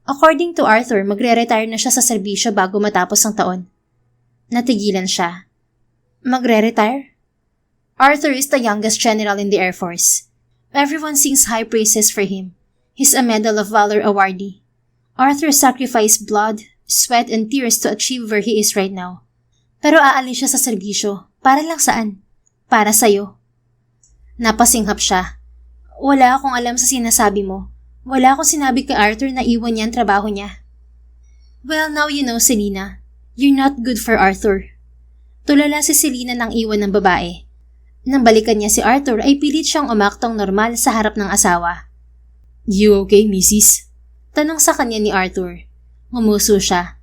According to Arthur, magre-retire na siya sa serbisyo bago matapos ang taon. Natigilan siya. Magre-retire? Arthur is the youngest general in the Air Force. Everyone sings high praises for him. He's a Medal of Valor awardee. Arthur sacrificed blood, sweat, and tears to achieve where he is right now. Pero aalis siya sa serbisyo. Para lang saan? Para sa'yo. Napasinghap siya. Wala akong alam sa sinasabi mo. Wala akong sinabi kay Arthur na iwan niya ang trabaho niya. Well, now you know, Selena. You're not good for Arthur. Tulala si Selena nang iwan ng babae. Nang balikan niya si Arthur ay pilit siyang umaktong normal sa harap ng asawa. You okay, Mrs.? Tanong sa kanya ni Arthur. Ngumuso siya.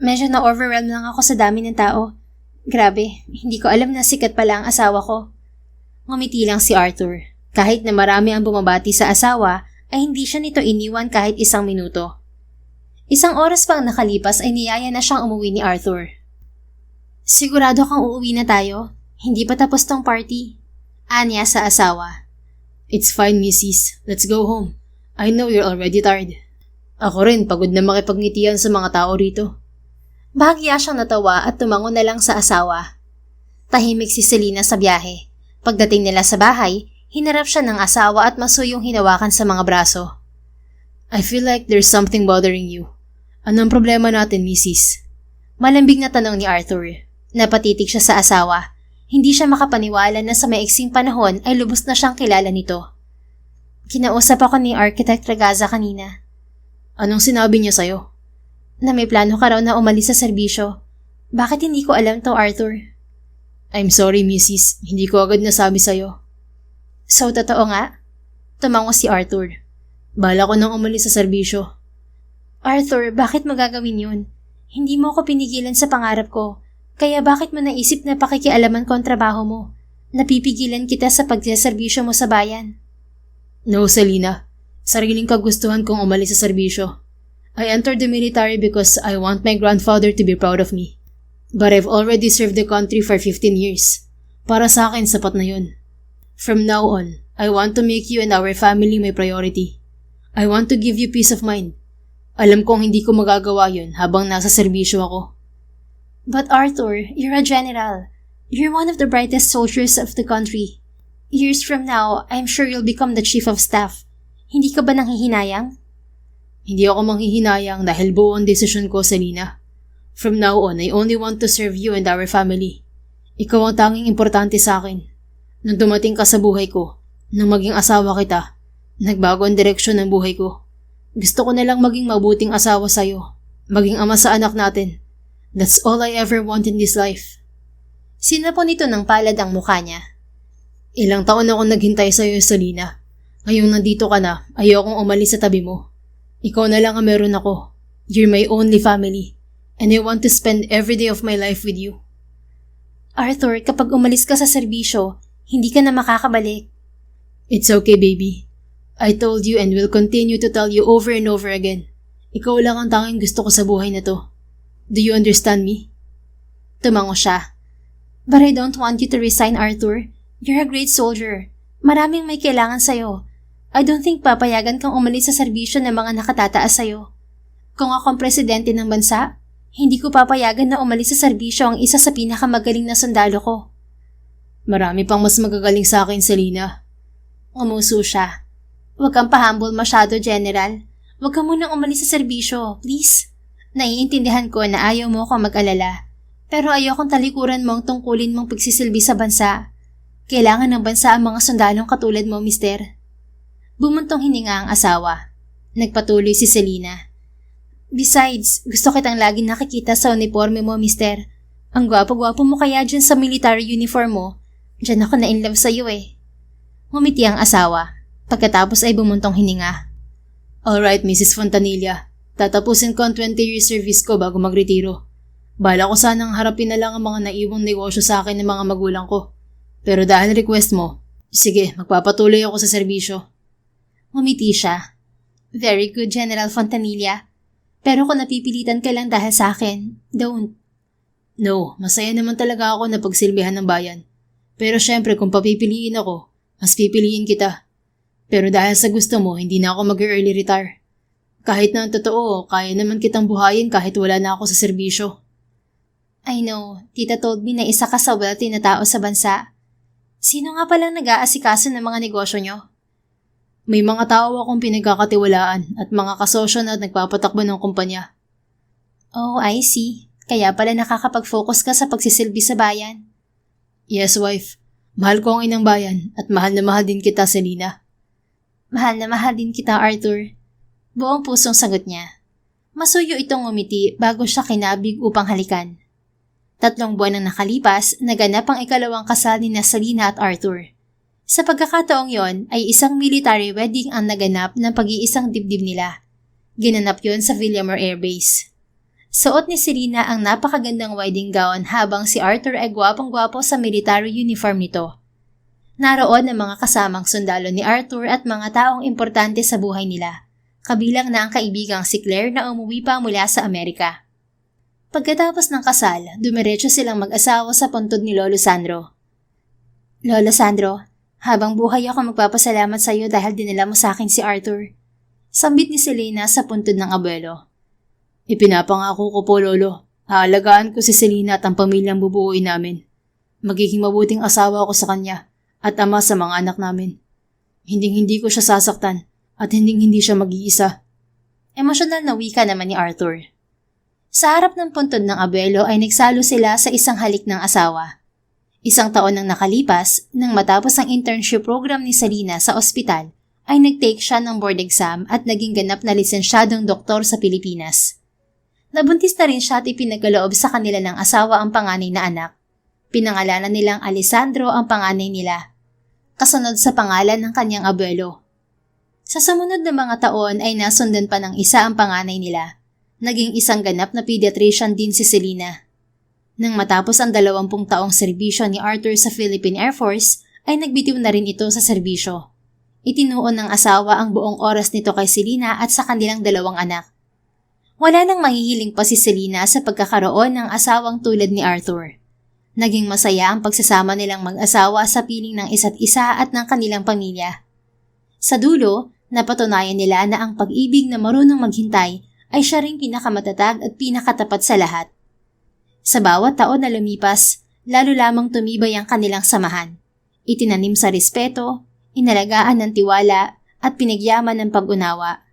Medyo na-overwhelm lang ako sa dami ng tao. Grabe, hindi ko alam na sikat pala ang asawa ko. Ngumiti lang si Arthur. Kahit na marami ang bumabati sa asawa, ay hindi siya nito iniwan kahit isang minuto. Isang oras pang nakalipas ay niyaya na siyang umuwi ni Arthur. Sigurado kang uuwi na tayo? Hindi pa tapos tong party. Anya sa asawa. It's fine, Mrs. Let's go home. I know you're already tired. Ako rin, pagod na makipagnitian sa mga tao rito. Bahagya siyang natawa at tumango na lang sa asawa. Tahimik si Selena sa biyahe. Pagdating nila sa bahay, hinarap siya ng asawa at masuyong hinawakan sa mga braso. I feel like there's something bothering you. Anong problema natin, Mrs.? Malambing na tanong ni Arthur. Napatitig siya sa asawa. Hindi siya makapaniwala na sa maiksing panahon ay lubos na siyang kilala nito. Kinausap ako ni Architect Ragaza kanina. Anong sinabi niya sa'yo? Na may plano ka raw na umalis sa serbisyo. Bakit hindi ko alam to, Arthur? I'm sorry, Mrs. Hindi ko agad nasabi sa'yo. So, totoo nga? Tumango si Arthur. Bala ko nang umalis sa serbisyo. Arthur, bakit mo gagawin yun? Hindi mo ako pinigilan sa pangarap ko. Kaya bakit mo naisip na pakikialaman ko ang trabaho mo? Napipigilan kita sa pagsaserbisyo mo sa bayan. No, Selena. Sariling kagustuhan kong umalis sa serbisyo. I entered the military because I want my grandfather to be proud of me. But I've already served the country for 15 years. Para sa akin, sapat na yun. From now on, I want to make you and our family my priority. I want to give you peace of mind. Alam kong hindi ko magagawa yun habang nasa serbisyo ako. But Arthur, you're a general. You're one of the brightest soldiers of the country. Years from now, I'm sure you'll become the chief of staff. Hindi ka ba nanghihinayang? Hindi ako manghihinayang dahil buo ang desisyon ko, Selena. From now on, I only want to serve you and our family. Ikaw ang tanging importante sa akin. Nung dumating ka sa buhay ko, nung maging asawa kita, nagbago ang direksyon ng buhay ko. Gusto ko na lang maging mabuting asawa sa'yo. Maging ama sa anak natin. That's all I ever want in this life. Sinapo nito ng palad ang mukha niya. Ilang taon akong naghintay sa'yo, Selena. Ngayong nandito ka na, ayokong umalis sa tabi mo. Ikaw na lang ang meron ako. You're my only family. And I want to spend every day of my life with you. Arthur, kapag umalis ka sa serbisyo, hindi ka na makakabalik. It's okay, baby. I told you and will continue to tell you over and over again. Ikaw lang ang tanging gusto ko sa buhay na to. Do you understand me? Tumango siya. But I don't want you to resign, Arthur. You're a great soldier. Maraming may kailangan sa'yo. I don't think papayagan kang umalis sa serbisyo ng mga nakatataas sa'yo. Kung akong presidente ng bansa, hindi ko papayagan na umalis sa serbisyo ang isa sa pinakamagaling na sundalo ko. Marami pang mas magagaling sa akin, Selena. Umuso siya. Huwag kang pahambol masyado, General. Huwag ka munang umalis sa serbisyo, please. Naiintindihan ko na ayaw mo akong mag-alala. Pero ayokong talikuran mo ang tungkulin mong pagsisilbi sa bansa. Kailangan ng bansa ang mga sundalong katulad mo, mister. Bumuntong hininga ang asawa. Nagpatuloy si Selena. Besides, gusto kitang laging nakikita sa uniforme mo, mister. Ang gwapo-gwapo mo kaya dyan sa military uniform mo. Dyan ako na-inlove sa'yo eh. Ngumiti ang asawa. Pagkatapos ay bumuntong hininga. Alright, Mrs. Fontanilla. Tatapusin ko ang 20-year service ko bago magretiro. Bala ko sanang harapin na lang ang mga naiwang negosyo sa akin ng mga magulang ko. Pero dahil request mo, sige, magpapatuloy ako sa serbisyo. Ngumiti siya. Very good, General Fontanilla. Pero kung napipilitan ka lang dahil sa akin, don't. No, masaya naman talaga ako na pagsilbihan ng bayan. Pero syempre kung papipiliin ako, mas pipiliin kita. Pero dahil sa gusto mo, hindi na ako mag-early retire. Kahit na ang totoo, kaya naman kitang buhayin kahit wala na ako sa serbisyo. I know, tita told me na isa ka sa wealthy na tao sa bansa. Sino nga palang nag-aasikaso ng mga negosyo nyo? May mga tao akong pinagkakatiwalaan at mga kasosyo na nagpapatakbo ng kumpanya. Oh, I see. Kaya pala nakakapag-focus ka sa pagsisilbi sa bayan. Yes, wife. Mahal ko ang inang bayan at mahal na mahal din kita, Selena. Mahal na mahal din kita, Arthur. Buong pusong sagot niya. Masuyo itong umiti bago siya kinabig upang halikan. 3 buwan ang nakalipas, naganap ang ikalawang kasal ni Selena at Arthur. Sa pagkakataong yon ay isang military wedding ang naganap ng pag-iisang dibdib nila. Ginanap yon sa Villamor Air Base. Suot ni Selena ang napakagandang wedding gown habang si Arthur ay gwapong-gwapo sa military uniform nito. Naroon ang mga kasamang sundalo ni Arthur at mga taong importante sa buhay nila, kabilang na ang kaibigang si Claire na umuwi pa mula sa Amerika. Pagkatapos ng kasal, dumiretso silang mag-asawa sa puntod ni Lolo Sandro. Lolo Sandro, habang buhay ako magpapasalamat sa iyo dahil dinala mo sa akin si Arthur. Sambit ni Selena sa puntod ng abuelo. Ipinapangako ko po, Lolo. Haalagaan ko si Selena at ang pamilyang bubuuin namin. Magiging mabuting asawa ako sa kanya at ama sa mga anak namin. Hinding-hindi ko siya sasaktan at hinding-hindi siya mag-iisa. Emosyonal na wika naman ni Arthur. Sa harap ng puntod ng abuelo ay nagsalo sila sa isang halik ng asawa. Isang taon nang nakalipas, nang matapos ang internship program ni Selena sa ospital, ay nag-take siya ng board exam at naging ganap na lisensyadong doktor sa Pilipinas. Nabuntis na rin siya at ipinagkaloob sa kanila ng asawa ang panganay na anak. Pinangalanan nilang Alessandro ang panganay nila, kasunod sa pangalan ng kanyang abuelo. Sa sumunod na mga taon ay nasundan pa ng isa ang panganay nila. Naging isang ganap na pediatrician din si Selena. Nang matapos ang 20 taong serbisyo ni Arthur sa Philippine Air Force, ay nagbitiw na rin ito sa serbisyo. Itinuon ng asawa ang buong oras nito kay Selena at sa kanilang 2 anak. Wala nang mahihiling pa si Selena sa pagkakaroon ng asawang tulad ni Arthur. Naging masaya ang pagsasama nilang mag-asawa sa piling ng isa't isa at ng kanilang pamilya. Sa dulo, napatunayan nila na ang pag-ibig na marunong maghintay ay siya ring pinakamatatag at pinakatapat sa lahat. Sa bawat taon na lumipas, lalo lamang tumibay ang kanilang samahan. Itinanim sa respeto, inalagaan ng tiwala at pinagyaman ng pag-unawa.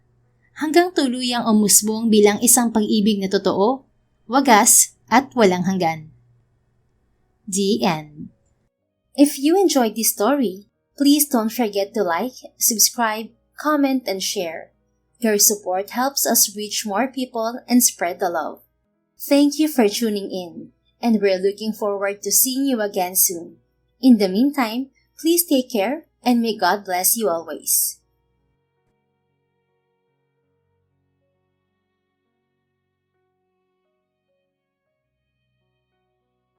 Hanggang tuluyang umusbong bilang isang pag-ibig na totoo, wagas at walang hanggan. The end. If you enjoyed this story, please don't forget to like, subscribe, comment, and share. Your support helps us reach more people and spread the love. Thank you for tuning in, and we're looking forward to seeing you again soon. In the meantime, please take care and may God bless you always.